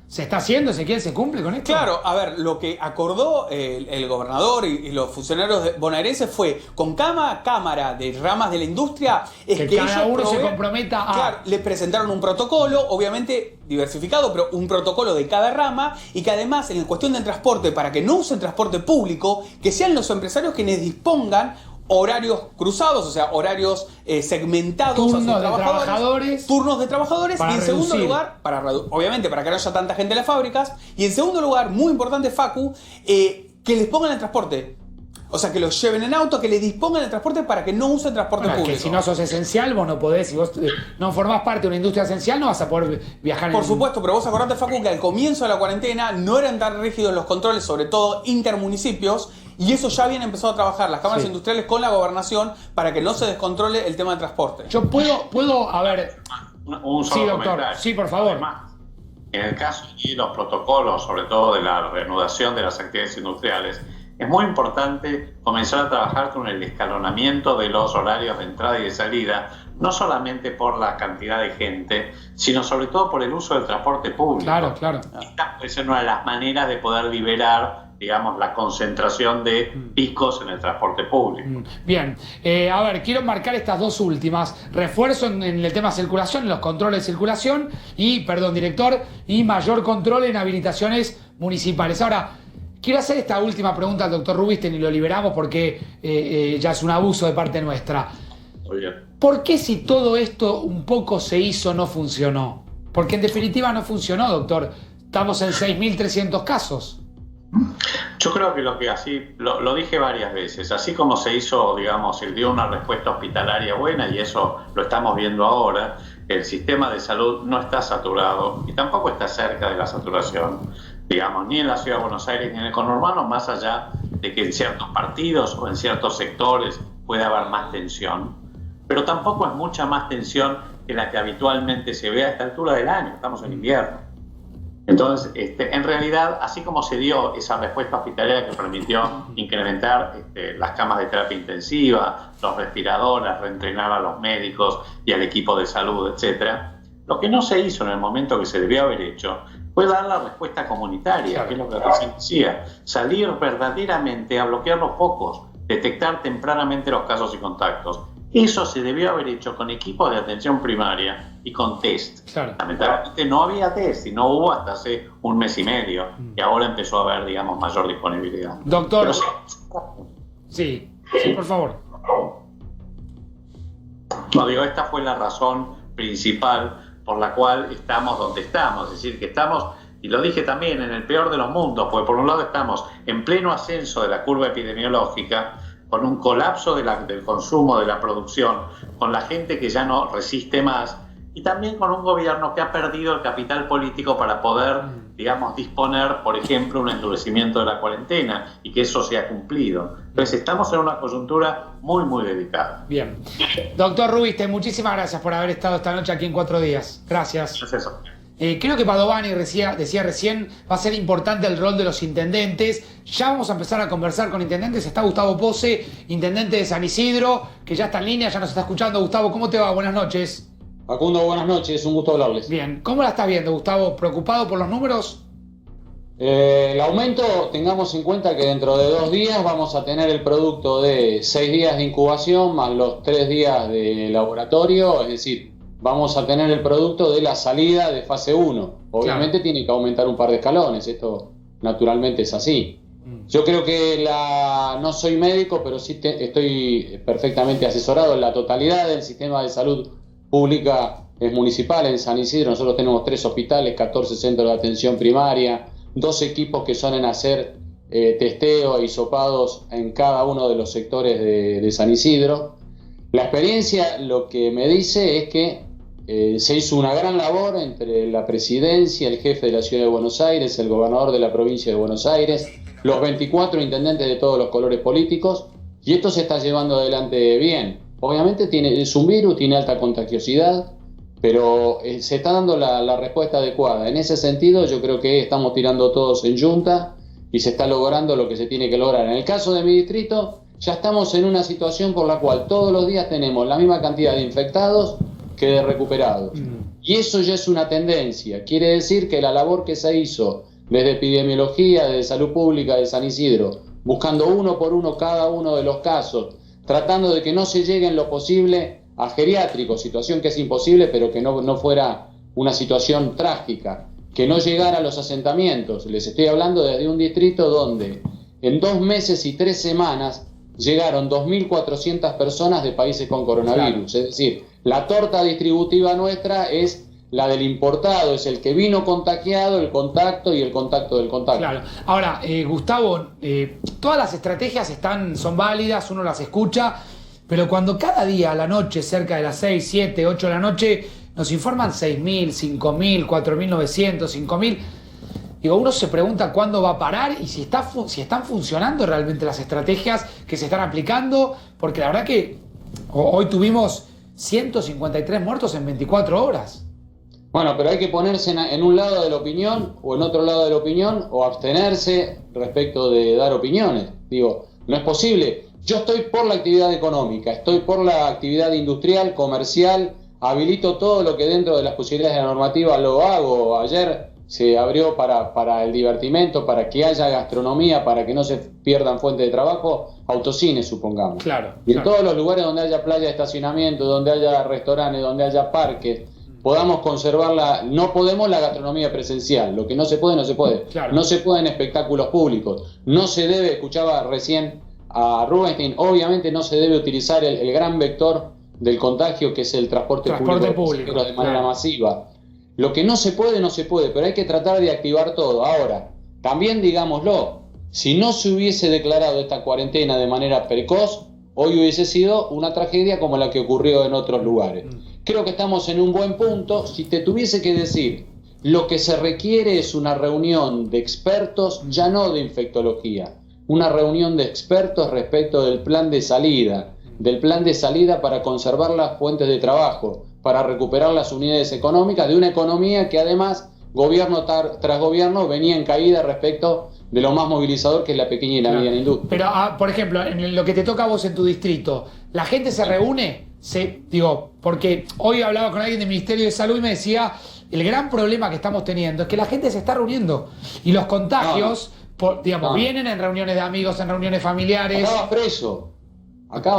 se está haciendo, Ezequiel, ¿se cumple con esto? Claro, a ver, lo que acordó el gobernador y los funcionarios bonaerenses fue, con cada cámara de ramas de la industria, es que que cada ellos uno se comprometa a... Claro, les presentaron un protocolo, obviamente diversificado, pero un protocolo de cada rama, y que además, en cuestión del transporte, para que no usen transporte público, que sean los empresarios quienes dispongan horarios cruzados, o sea, horarios segmentados Turnos a sus de trabajadores. turnos de trabajadores, Para y en segundo reducir. lugar, obviamente para que no haya tanta gente en las fábricas, y en segundo lugar, muy importante, Facu, que les pongan el transporte. O sea, que los lleven en auto, que les dispongan el transporte para que no usen transporte Bueno, público. que si no sos esencial, vos no podés, si vos no formás parte de una industria esencial, no vas a poder viajar Por supuesto, pero vos acordate, Facu, que al comienzo de la cuarentena no eran tan rígidos los controles, sobre todo intermunicipios, y eso ya habían empezado a trabajar las cámaras industriales con la gobernación para que no se descontrole el tema del transporte. Yo puedo, a ver... Un Sí, solo doctor, comentario. sí, por favor. Además, en el caso de los protocolos, sobre todo de la reanudación de las actividades industriales, es muy importante comenzar a trabajar con el escalonamiento de los horarios de entrada y de salida, no solamente por la cantidad de gente, sino sobre todo por el uso del transporte público. Claro, claro. Esta puede ser una de las maneras de poder liberar, digamos, la concentración de picos en el transporte público. Bien, a ver, quiero marcar estas dos últimas. Refuerzo en el tema circulación, en los controles de circulación y, perdón, director, y mayor control en habilitaciones municipales. Ahora, quiero hacer esta última pregunta al doctor Rubinstein y lo liberamos porque ya es un abuso de parte nuestra. Muy bien. ¿Por qué si todo esto un poco se hizo no funcionó? Porque en definitiva no funcionó, doctor. Estamos en 6.300 casos. Yo creo que lo dije varias veces, así como se hizo, digamos, se dio una respuesta hospitalaria buena, y eso lo estamos viendo ahora, el sistema de salud no está saturado y tampoco está cerca de la saturación, digamos, ni en la Ciudad de Buenos Aires ni en el conurbano, más allá de que en ciertos partidos o en ciertos sectores puede haber más tensión, pero tampoco es mucha más tensión que la que habitualmente se ve a esta altura del año, estamos en invierno. Entonces, en realidad, así como se dio esa respuesta hospitalaria que permitió incrementar las camas de terapia intensiva, los respiradores, reentrenar a los médicos y al equipo de salud, etc., lo que no se hizo en el momento que se debió haber hecho fue dar la respuesta comunitaria, que es lo que recién decía, salir verdaderamente a bloquear los focos, detectar tempranamente los casos y contactos. Eso se debió haber hecho con equipos de atención primaria y con test. Claro. Lamentablemente no había test y no hubo hasta hace un mes y medio, y ahora empezó a haber, digamos, mayor disponibilidad. Doctor, Pero sí, por favor. no, digo, esta fue la razón principal por la cual estamos donde estamos, es decir, que estamos, y lo dije también, en el peor de los mundos, porque por un lado estamos en pleno ascenso de la curva epidemiológica, con un colapso del consumo, de la producción, con la gente que ya no resiste más, y también con un gobierno que ha perdido el capital político para poder, digamos, disponer, por ejemplo, un endurecimiento de la cuarentena y que eso sea cumplido. Entonces estamos en una coyuntura muy, muy delicada. Bien. Doctor Rubinstein, muchísimas gracias por haber estado esta noche aquí en 4 días. Gracias. Es eso. Creo que Padovani decía recién, va a ser importante el rol de los intendentes. Ya vamos a empezar a conversar con intendentes. Está Gustavo Pose, intendente de San Isidro, que ya está en línea, ya nos está escuchando. Gustavo, ¿cómo te va? Buenas noches. Facundo, buenas noches, un gusto hablarles. Bien, ¿cómo la estás viendo, Gustavo? ¿Preocupado por los números? El aumento, tengamos en cuenta que dentro de 2 días vamos a tener el producto de 6 días de incubación más los 3 días de laboratorio, es decir, vamos a tener el producto de la salida de fase 1. Obviamente tiene que aumentar un par de escalones, esto naturalmente es así. Yo creo que no soy médico, pero sí estoy perfectamente asesorado en la totalidad del sistema de salud pública es municipal en San Isidro. Nosotros tenemos 3 hospitales, 14 centros de atención primaria, 2 equipos que son en hacer testeo e hisopados en cada uno de los sectores de San Isidro. La experiencia lo que me dice es que se hizo una gran labor entre la presidencia, el jefe de la Ciudad de Buenos Aires, el gobernador de la provincia de Buenos Aires, los 24 intendentes de todos los colores políticos, y esto se está llevando adelante bien. Obviamente es un virus, tiene alta contagiosidad, pero se está dando la respuesta adecuada. En ese sentido, yo creo que estamos tirando todos en yunta y se está logrando lo que se tiene que lograr. En el caso de mi distrito, ya estamos en una situación por la cual todos los días tenemos la misma cantidad de infectados que de recuperados. Y eso ya es una tendencia. Quiere decir que la labor que se hizo desde epidemiología, desde salud pública de San Isidro, buscando uno por uno cada uno de los casos, tratando de que no se llegue en lo posible a geriátricos, situación que es imposible, pero que no fuera una situación trágica, que no llegara a los asentamientos. Les estoy hablando desde un distrito donde en 2 meses y 3 semanas llegaron 2.400 personas de países con coronavirus. Claro. Es decir, la torta distributiva nuestra es la del importado, es el que vino contagiado, el contacto y el contacto del contacto. Claro. Ahora, Gustavo, todas las estrategias son válidas, uno las escucha, pero cuando cada día a la noche, cerca de las 6, 7, 8 de la noche, nos informan 6.000, 5.000, 4.900, 5.000, digo, uno se pregunta cuándo va a parar y si están funcionando realmente las estrategias que se están aplicando, porque la verdad que hoy tuvimos 153 muertos en 24 horas. Bueno, pero hay que ponerse en un lado de la opinión o en otro lado de la opinión o abstenerse respecto de dar opiniones. Digo, no es posible. Yo estoy por la actividad económica, estoy por la actividad industrial, comercial, habilito todo lo que dentro de las posibilidades de la normativa lo hago. Ayer se abrió para el divertimento, para que haya gastronomía, para que no se pierdan fuentes de trabajo, autocines, supongamos. Claro. Y en todos los lugares donde haya playa de estacionamiento, donde haya restaurantes, donde haya parques, podamos conservar no podemos la gastronomía presencial, lo que no se puede, no se puede. Claro. No se pueden espectáculos públicos, no se debe, escuchaba recién a Rubinstein, obviamente no se debe utilizar el gran vector del contagio que es el transporte público de manera masiva. Lo que no se puede, no se puede, pero hay que tratar de activar todo. Ahora, también digámoslo, si no se hubiese declarado esta cuarentena de manera precoz, hoy hubiese sido una tragedia como la que ocurrió en otros lugares. Creo que estamos en un buen punto. Si te tuviese que decir, lo que se requiere es una reunión de expertos, ya no de infectología, una reunión de expertos respecto del plan de salida para conservar las fuentes de trabajo, para recuperar las unidades económicas de una economía que además, gobierno tras gobierno, venía en caída respecto de lo más movilizador que es la pequeña y la mediana industria. Pero, por ejemplo, en lo que te toca a vos en tu distrito, ¿la gente se reúne? Porque hoy hablaba con alguien del Ministerio de Salud y me decía, el gran problema que estamos teniendo es que la gente se está reuniendo y los contagios, vienen en reuniones de amigos, en reuniones familiares. Acabas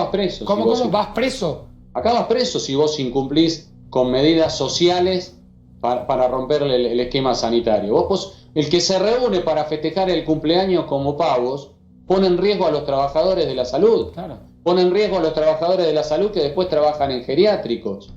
preso. ¿Cómo vas preso? Acabas preso si vos incumplís con medidas sociales para romper el esquema sanitario. El que se reúne para festejar el cumpleaños como pavos, pone en riesgo a los trabajadores de la salud. Claro. Pone en riesgo a los trabajadores de la salud que después trabajan en geriátricos.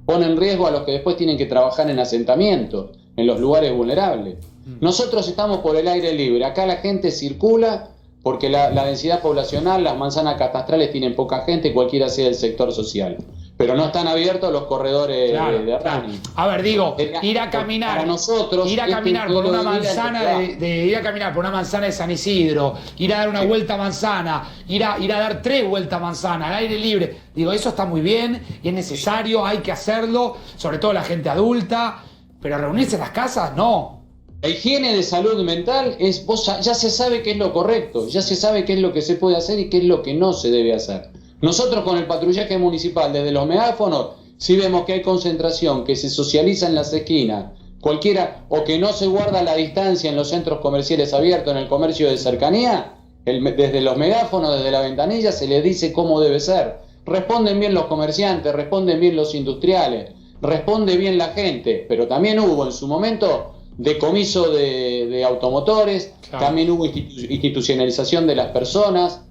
Pone en riesgo a los que después tienen que trabajar en asentamientos, en los lugares vulnerables. Nosotros estamos por el aire libre. Acá la gente circula porque la densidad poblacional, las manzanas catastrales tienen poca gente, cualquiera sea el sector social. Pero no están abiertos los corredores de running. A ver, ir a caminar. Para nosotros, ir a caminar por una manzana ir a caminar por una manzana de San Isidro, ir a dar una vuelta a manzana, ir a dar 3 vueltas a manzana, al aire libre. Eso está muy bien y es necesario, hay que hacerlo, sobre todo la gente adulta, pero reunirse en las casas, no. La higiene de salud mental ya se sabe qué es lo correcto, ya se sabe qué es lo que se puede hacer y qué es lo que no se debe hacer. Nosotros con el patrullaje municipal, desde los megáfonos, si vemos que hay concentración, que se socializa en las esquinas, cualquiera, o que no se guarda la distancia en los centros comerciales abiertos, en el comercio de cercanía, desde los megáfonos, desde la ventanilla, se les dice cómo debe ser. Responden bien los comerciantes, responden bien los industriales, responde bien la gente, pero también hubo en su momento decomiso de automotores, claro. También hubo institucionalización de las personas.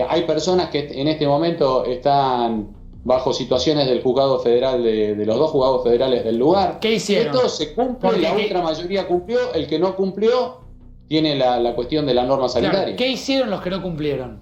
Hay personas que en este momento están bajo situaciones del juzgado federal, de los 2 juzgados federales del lugar. ¿Qué hicieron? Esto se cumple, la ultra mayoría cumplió, el que no cumplió tiene la cuestión de la norma sanitaria. Claro. ¿Qué hicieron los que no cumplieron?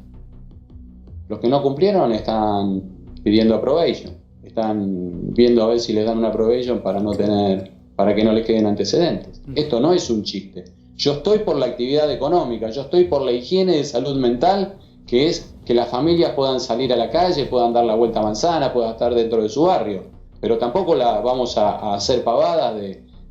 Los que no cumplieron están pidiendo approbation, están viendo a ver si les dan una approbation para que no les queden antecedentes. Esto no es un chiste. Yo estoy por la actividad económica, yo estoy por la higiene de salud mental, que es que las familias puedan salir a la calle, puedan dar la vuelta a manzana, puedan estar dentro de su barrio. Pero tampoco vamos a hacer pavadas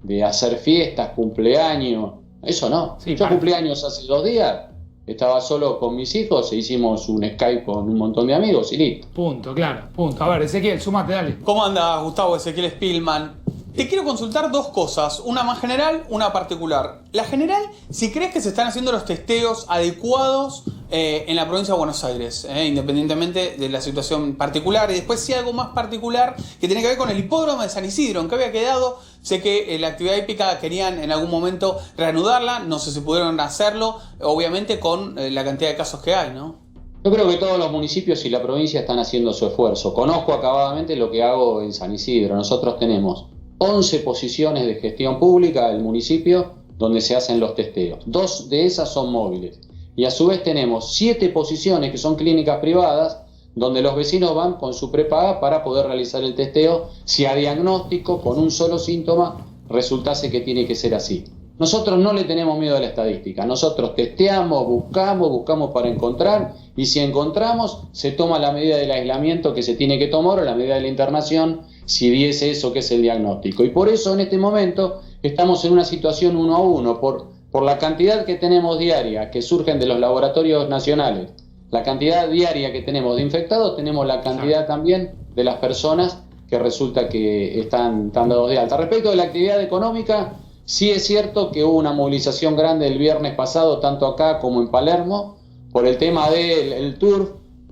de hacer fiestas, cumpleaños. Eso no. Sí, yo cumpleaños hace 2 días, estaba solo con mis hijos e hicimos un Skype con un montón de amigos y listo. Punto, claro, punto. A ver, Ezequiel, sumate, dale. ¿Cómo anda Gustavo? Ezequiel Spillman. Te quiero consultar 2 cosas, una más general, una particular. La general, si crees que se están haciendo los testeos adecuados en la provincia de Buenos Aires, independientemente de la situación particular. Y después sí algo más particular que tiene que ver con el hipódromo de San Isidro, en que había quedado. Sé que la actividad hípica querían en algún momento reanudarla, no sé si pudieron hacerlo, obviamente con la cantidad de casos que hay, ¿no? Yo creo que todos los municipios y la provincia están haciendo su esfuerzo. Conozco acabadamente lo que hago en San Isidro. Nosotros tenemos 11 posiciones de gestión pública del municipio donde se hacen los testeos. 2 de esas son móviles. Y a su vez tenemos 7 posiciones que son clínicas privadas donde los vecinos van con su prepaga para poder realizar el testeo si a diagnóstico con un solo síntoma resultase que tiene que ser así. Nosotros no le tenemos miedo a la estadística. Nosotros testeamos, buscamos para encontrar, y si encontramos, se toma la medida del aislamiento que se tiene que tomar o la medida de la internación si diese eso que es el diagnóstico. Y por eso en este momento estamos en una situación 1 a 1, por la cantidad que tenemos diaria que surgen de los laboratorios nacionales, la cantidad diaria que tenemos de infectados, tenemos la cantidad también de las personas que resulta que están dados de alta. Respecto de la actividad económica, sí es cierto que hubo una movilización grande el viernes pasado, tanto acá como en Palermo, por el tema del turf.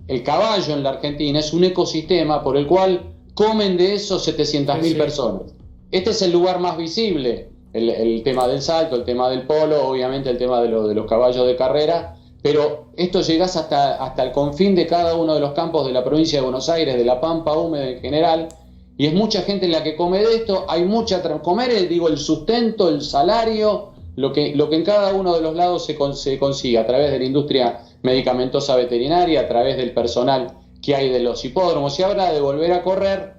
El caballo en la Argentina es un ecosistema por el cual comen de esos 700.000 personas. Este es el lugar más visible, el tema del salto, el tema del polo, obviamente el tema de los caballos de carrera, pero esto llegás hasta el confín de cada uno de los campos de la provincia de Buenos Aires, de la Pampa húmeda en general, y es mucha gente la que come de esto. Hay mucha comer, el sustento, el salario, lo que en cada uno de los lados se consigue a través de la industria medicamentosa veterinaria, a través del personal que hay de los hipódromos. Y ahora de volver a correr,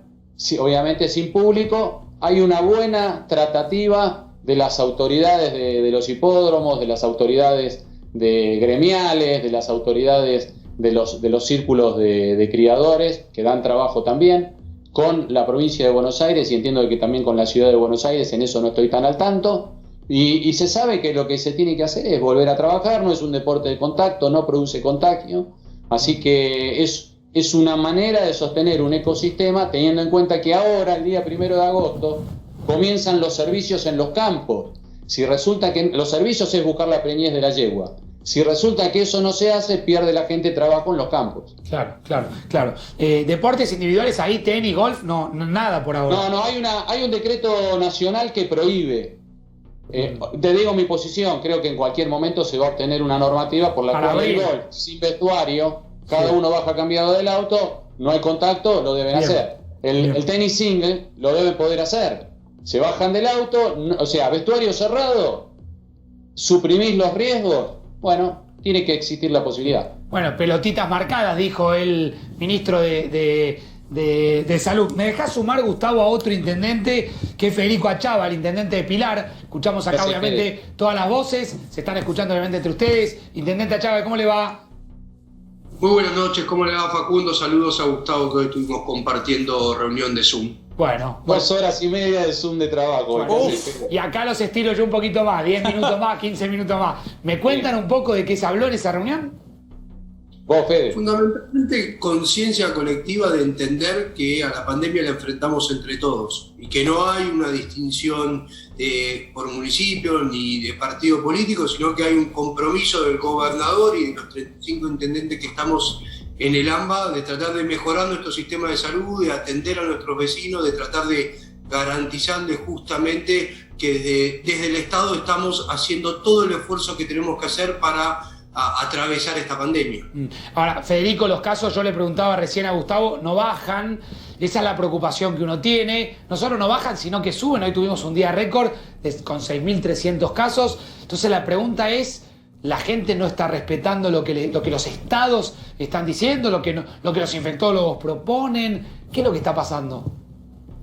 obviamente sin público, hay una buena tratativa de las autoridades de los hipódromos, de las autoridades gremiales, de las autoridades de los círculos de criadores, que dan trabajo también, con la provincia de Buenos Aires, y entiendo que también con la ciudad de Buenos Aires. En eso no estoy tan al tanto, y se sabe que lo que se tiene que hacer es volver a trabajar. No es un deporte de contacto, no produce contagio, así que es una manera de sostener un ecosistema, teniendo en cuenta que ahora, el día 1 de agosto, comienzan los servicios en los campos. Si resulta que los servicios es buscar la preñez de la yegua, si resulta que eso no se hace, pierde la gente trabajo en los campos. Claro. Deportes individuales ahí, tenis, golf, no nada por ahora. No, hay un decreto nacional que prohíbe. Te digo mi posición, creo que en cualquier momento se va a obtener una normativa por la cual el golf, sin vestuario, cada uno baja cambiado del auto, no hay contacto, lo deben hacer. El tenis single lo deben poder hacer. Se bajan del auto, vestuario cerrado, suprimís los riesgos. Bueno, tiene que existir la posibilidad. Bueno, pelotitas marcadas, dijo el ministro de Salud. Me dejás sumar, Gustavo, a otro intendente, que es Federico Achava, el intendente de Pilar. Escuchamos acá, gracias, obviamente, todas las voces. Se están escuchando, obviamente, entre ustedes. Intendente Achava, ¿cómo le va? Muy buenas noches, ¿cómo le va, Facundo? Saludos a Gustavo, que hoy estuvimos compartiendo reunión de Zoom. Bueno. 2 horas y media de Zoom de trabajo. Y acá los estiro yo un poquito más, 10 minutos más, 15 minutos más. ¿Me cuentan un poco de qué se habló en esa reunión? Vos, Fede. Fundamentalmente conciencia colectiva de entender que a la pandemia la enfrentamos entre todos y que no hay una distinción por municipio ni de partido político, sino que hay un compromiso del gobernador y de los 35 intendentes que estamos en el AMBA de tratar de mejorar nuestro sistema de salud, de atender a nuestros vecinos, de tratar de garantizarles justamente que desde el Estado estamos haciendo todo el esfuerzo que tenemos que hacer para atravesar esta pandemia. Ahora, Federico, los casos, yo le preguntaba recién a Gustavo, no bajan, esa es la preocupación que uno tiene, no solo no bajan, sino que suben. Hoy tuvimos un día récord con 6.300 casos, entonces la pregunta es, ¿la gente no está respetando lo que los estados están diciendo, lo que los infectólogos proponen? ¿Qué es lo que está pasando?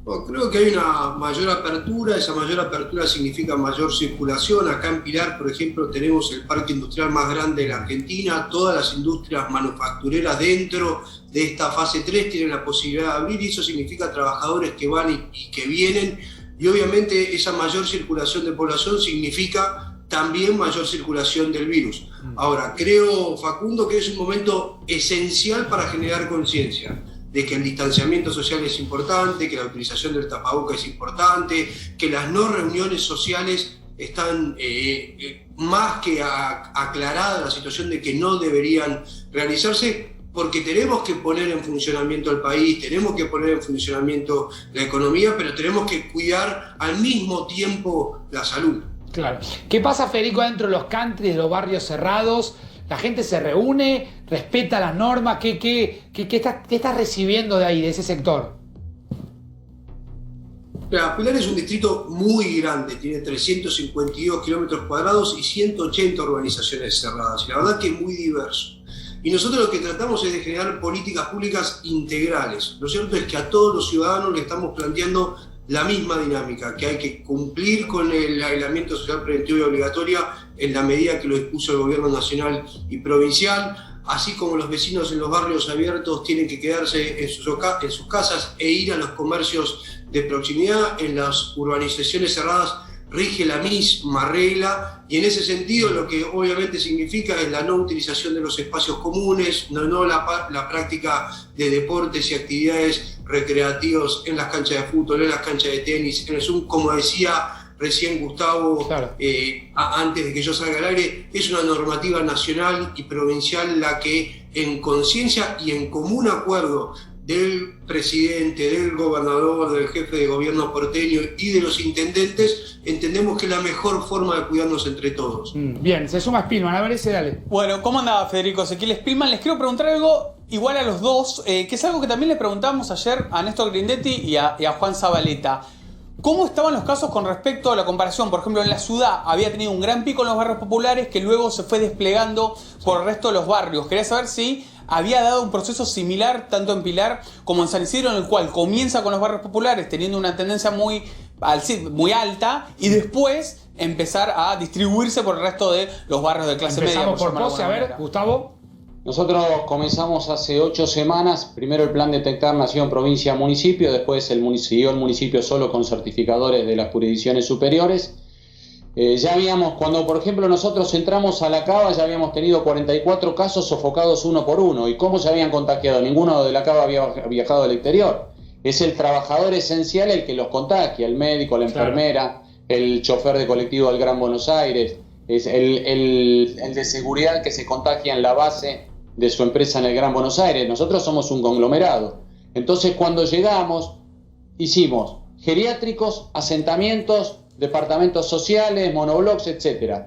Bueno, creo que hay una mayor apertura, esa mayor apertura significa mayor circulación. Acá en Pilar, por ejemplo, tenemos el parque industrial más grande de la Argentina, todas las industrias manufactureras dentro de esta fase 3 tienen la posibilidad de abrir y eso significa trabajadores que van y que vienen y obviamente esa mayor circulación de población significa también mayor circulación del virus. Ahora, creo, Facundo, que es un momento esencial para generar conciencia de que el distanciamiento social es importante, que la utilización del tapaboca es importante, que las no reuniones sociales están más que aclarada la situación de que no deberían realizarse, porque tenemos que poner en funcionamiento el país, tenemos que poner en funcionamiento la economía, pero tenemos que cuidar al mismo tiempo la salud. Claro. ¿Qué pasa, Federico, dentro de los countries, de los barrios cerrados? ¿La gente se reúne, respeta las normas? ¿Qué estás recibiendo de ahí, de ese sector? Pilar es un distrito muy grande, tiene 352 kilómetros cuadrados y 180 urbanizaciones cerradas. Y la verdad que es muy diverso. Y nosotros lo que tratamos es de generar políticas públicas integrales. Lo cierto es que a todos los ciudadanos le estamos planteando la misma dinámica, que hay que cumplir con el aislamiento social preventivo y obligatorio en la medida que lo dispuso el gobierno nacional y provincial, así como los vecinos en los barrios abiertos tienen que quedarse en sus casas e ir a los comercios de proximidad. En las urbanizaciones cerradas rige la misma regla y en ese sentido lo que obviamente significa es la no utilización de los espacios comunes, no la práctica de deportes y actividades recreativos en las canchas de fútbol, en las canchas de tenis, en el Zoom, como decía recién Gustavo, claro. Antes de que yo salga al aire, es una normativa nacional y provincial la que en conciencia y en común acuerdo del presidente, del gobernador, del jefe de gobierno porteño y de los intendentes, entendemos que es la mejor forma de cuidarnos entre todos. Bien, se suma Spillman, a ver ese, dale. Bueno, ¿cómo andaba Federico Ezequiel Spillman? Les quiero preguntar algo igual a los dos, que es algo que también le preguntamos ayer a Néstor Grindetti y a Juan Zabaleta. ¿Cómo estaban los casos con respecto a la comparación? Por ejemplo, en la ciudad había tenido un gran pico en los barrios populares que luego se fue desplegando por el resto de los barrios. Quería saber si había dado un proceso similar tanto en Pilar como en San Isidro, en el cual comienza con los barrios populares teniendo una tendencia muy alta y después empezar a distribuirse por el resto de los barrios de clase media. Empezamos por Pose, a ver, Gustavo. Nosotros comenzamos hace 8 semanas, primero el plan Detectar nació en provincia municipio, después siguió el municipio solo con certificadores de las jurisdicciones superiores. Ya habíamos, cuando por ejemplo nosotros entramos a la Cava, ya habíamos tenido 44 casos sofocados uno por uno. ¿Y cómo se habían contagiado? Ninguno de la Cava había viajado al exterior. Es el trabajador esencial el que los contagia, el médico, la enfermera, el chofer de colectivo del Gran Buenos Aires, es el de seguridad que se contagia en la base de su empresa en el Gran Buenos Aires. Nosotros somos un conglomerado. Entonces cuando llegamos, hicimos geriátricos, asentamientos, departamentos sociales, monoblocks, etc.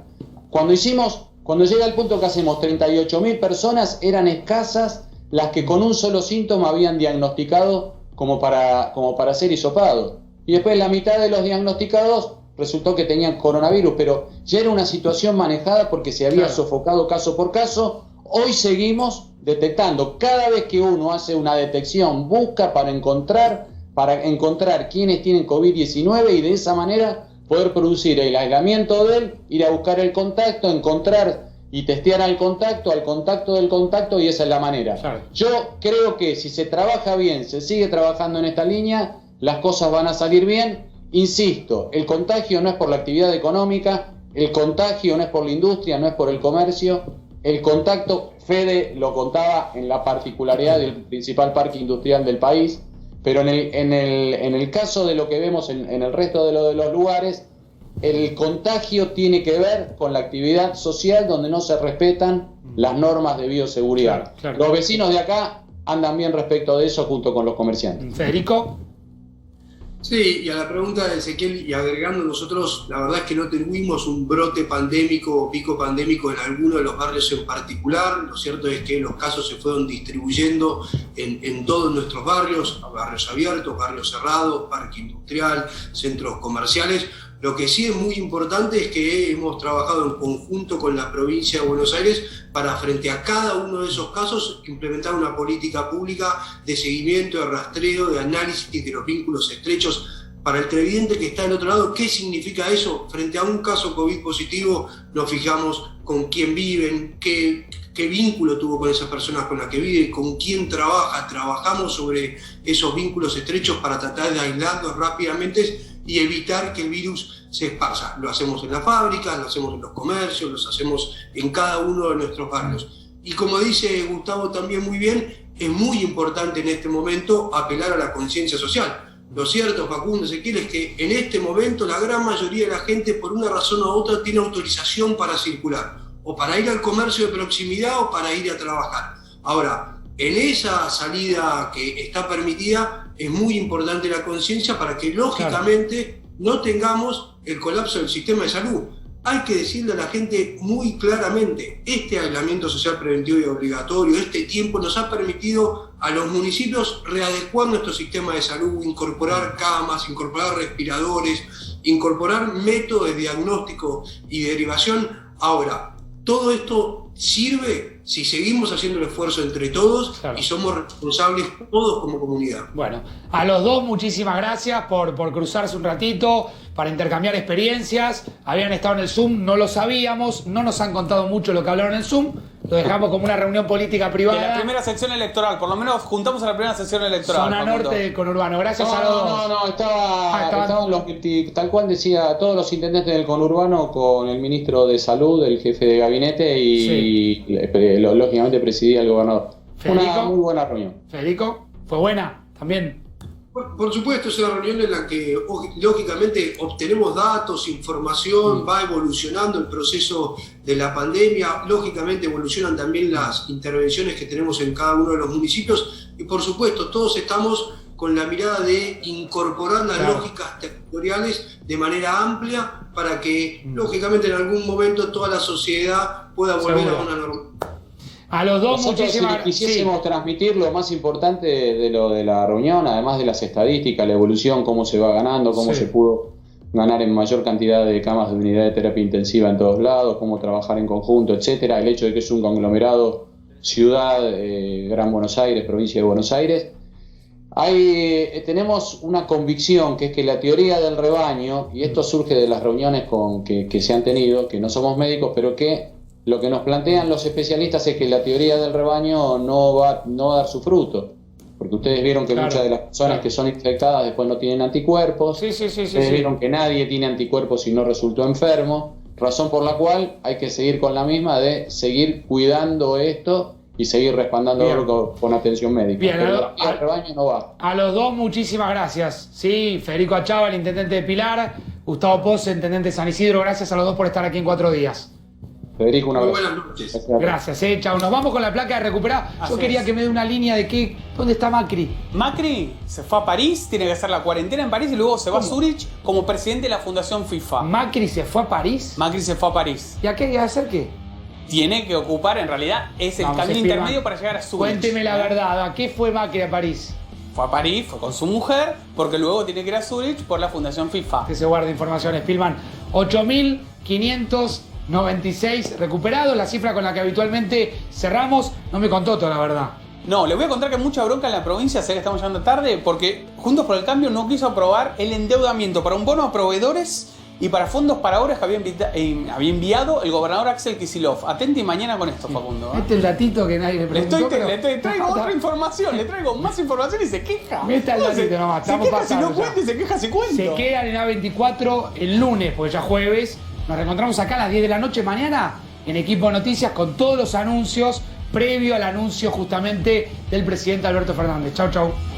Cuando llega el punto que hacemos 38.000 personas, eran escasas las que con un solo síntoma habían diagnosticado como para ser hisopado. Y después la mitad de los diagnosticados resultó que tenían coronavirus, pero ya era una situación manejada porque se había sofocado caso por caso. Hoy seguimos detectando. Cada vez que uno hace una detección, busca para encontrar quiénes tienen COVID-19 y de esa manera poder producir el aislamiento de él, ir a buscar el contacto, encontrar y testear al contacto del contacto, y esa es la manera. Claro. Yo creo que si se trabaja bien, se sigue trabajando en esta línea, las cosas van a salir bien. Insisto, el contagio no es por la actividad económica, el contagio no es por la industria, no es por el comercio. El contacto Fede lo contaba en la particularidad del principal parque industrial del país, pero en el caso de lo que vemos en el resto de los lugares, el contagio tiene que ver con la actividad social donde no se respetan las normas de bioseguridad. Claro. Los vecinos de acá andan bien respecto de eso junto con los comerciantes. Federico. Sí, y a la pregunta de Ezequiel, y agregando, nosotros la verdad es que no tuvimos un brote pandémico o pico pandémico en alguno de los barrios en particular. Lo cierto es que los casos se fueron distribuyendo en todos nuestros barrios abiertos, barrios cerrados, parque industrial, centros comerciales. Lo que sí es muy importante es que hemos trabajado en conjunto con la provincia de Buenos Aires para, frente a cada uno de esos casos, implementar una política pública de seguimiento, de rastreo, de análisis de los vínculos estrechos. Para el televidente que está del otro lado, ¿qué significa eso? Frente a un caso COVID positivo, nos fijamos con quién viven, qué vínculo tuvo con esas personas con las que vive, con quién trabaja. Trabajamos sobre esos vínculos estrechos para tratar de aislarlos rápidamente y evitar que el virus se esparza. Lo hacemos en las fábricas, lo hacemos en los comercios, lo hacemos en cada uno de nuestros barrios. Y como dice Gustavo también muy bien, es muy importante en este momento apelar a la conciencia social. Lo cierto, Facundo, Ezequiel, es que en este momento la gran mayoría de la gente, por una razón u otra, tiene autorización para circular, o para ir al comercio de proximidad o para ir a trabajar. Ahora, en esa salida que está permitida, es muy importante la conciencia para que, lógicamente, no tengamos el colapso del sistema de salud. Hay que decirle a la gente muy claramente, este aislamiento social preventivo y obligatorio, este tiempo nos ha permitido a los municipios readecuar nuestro sistema de salud, incorporar camas, incorporar respiradores, incorporar métodos de diagnóstico y derivación. Ahora, todo esto sirve si seguimos haciendo el esfuerzo entre todos, claro, y somos responsables todos como comunidad. Bueno, a los dos muchísimas gracias por cruzarse un ratito, para intercambiar experiencias. Habían estado en el Zoom, no lo sabíamos, no nos han contado mucho lo que hablaron en el Zoom, lo dejamos como una reunión política privada. En la primera sección electoral, por lo menos juntamos a la primera sección electoral. Zona norte del conurbano, gracias a los dos. No, estaban los que, tal cual decía, todos los intendentes del conurbano con el ministro de Salud, el jefe de gabinete y lógicamente presidía el gobernador. Federico, una muy buena reunión. Federico, ¿fue buena también? Por supuesto, es una reunión en la que lógicamente obtenemos datos, información, va evolucionando el proceso de la pandemia, lógicamente evolucionan también las intervenciones que tenemos en cada uno de los municipios y por supuesto todos estamos con la mirada de incorporar las lógicas territoriales de manera amplia para que lógicamente en algún momento toda la sociedad pueda volver a una normalidad. A los dos, nosotros, muchísimas si quisiésemos transmitir lo más importante de lo de la reunión, además de las estadísticas, la evolución, cómo se va ganando, cómo se pudo ganar en mayor cantidad de camas de unidad de terapia intensiva en todos lados, cómo trabajar en conjunto, etcétera, el hecho de que es un conglomerado ciudad, Gran Buenos Aires, provincia de Buenos Aires. Tenemos una convicción que es que la teoría del rebaño, y esto surge de las reuniones que se han tenido, que no somos médicos, pero que lo que nos plantean los especialistas es que la teoría del rebaño no va a dar su fruto. Porque ustedes vieron que muchas de las personas que son infectadas después no tienen anticuerpos. Ustedes vieron que nadie tiene anticuerpos y no resultó enfermo. Razón por la cual hay que seguir con la misma de seguir cuidando esto y seguir respaldándolo con atención médica. Bien, pero el rebaño no va. A los dos, muchísimas gracias. Sí, Federico Achava, el intendente de Pilar, Gustavo Pose, intendente de San Isidro. Gracias a los dos por estar aquí en 4 días. Federico, una vez. Buenas noches. Gracias, chao. Nos vamos con la placa de recuperar. Yo quería que me dé una línea de ¿dónde está Macri? Macri se fue a París, tiene que hacer la cuarentena en París y luego se va a Zurich como presidente de la Fundación FIFA. ¿Macri se fue a París? Macri se fue a París. ¿Y a qué? ¿A hacer qué? Tiene que ocupar, en realidad, es el camino intermedio para llegar a Zurich. Cuénteme la verdad, ¿a qué fue Macri a París? Fue a París, fue con su mujer, porque luego tiene que ir a Zurich por la Fundación FIFA. Que se guarde información, Spillman. 8.596 recuperados, la cifra con la que habitualmente cerramos. No me contó toda la verdad. No, le voy a contar que hay mucha bronca en la provincia, sé que estamos llegando tarde, porque Juntos por el Cambio no quiso aprobar el endeudamiento para un bono a proveedores y para fondos para obras que había enviado el gobernador Axel Kicillof. Atente mañana con esto, Facundo. Este es el datito que nadie le preguntó. Le traigo otra información, le traigo más información y se queja. Meta el datito nomás, estamos pasando. Si no cuente, se queja si cuento. Se quedan en A24 el lunes, porque ya jueves. Nos reencontramos acá a las 10 de la noche mañana en Equipo Noticias con todos los anuncios previo al anuncio justamente del presidente Alberto Fernández. Chau, chau.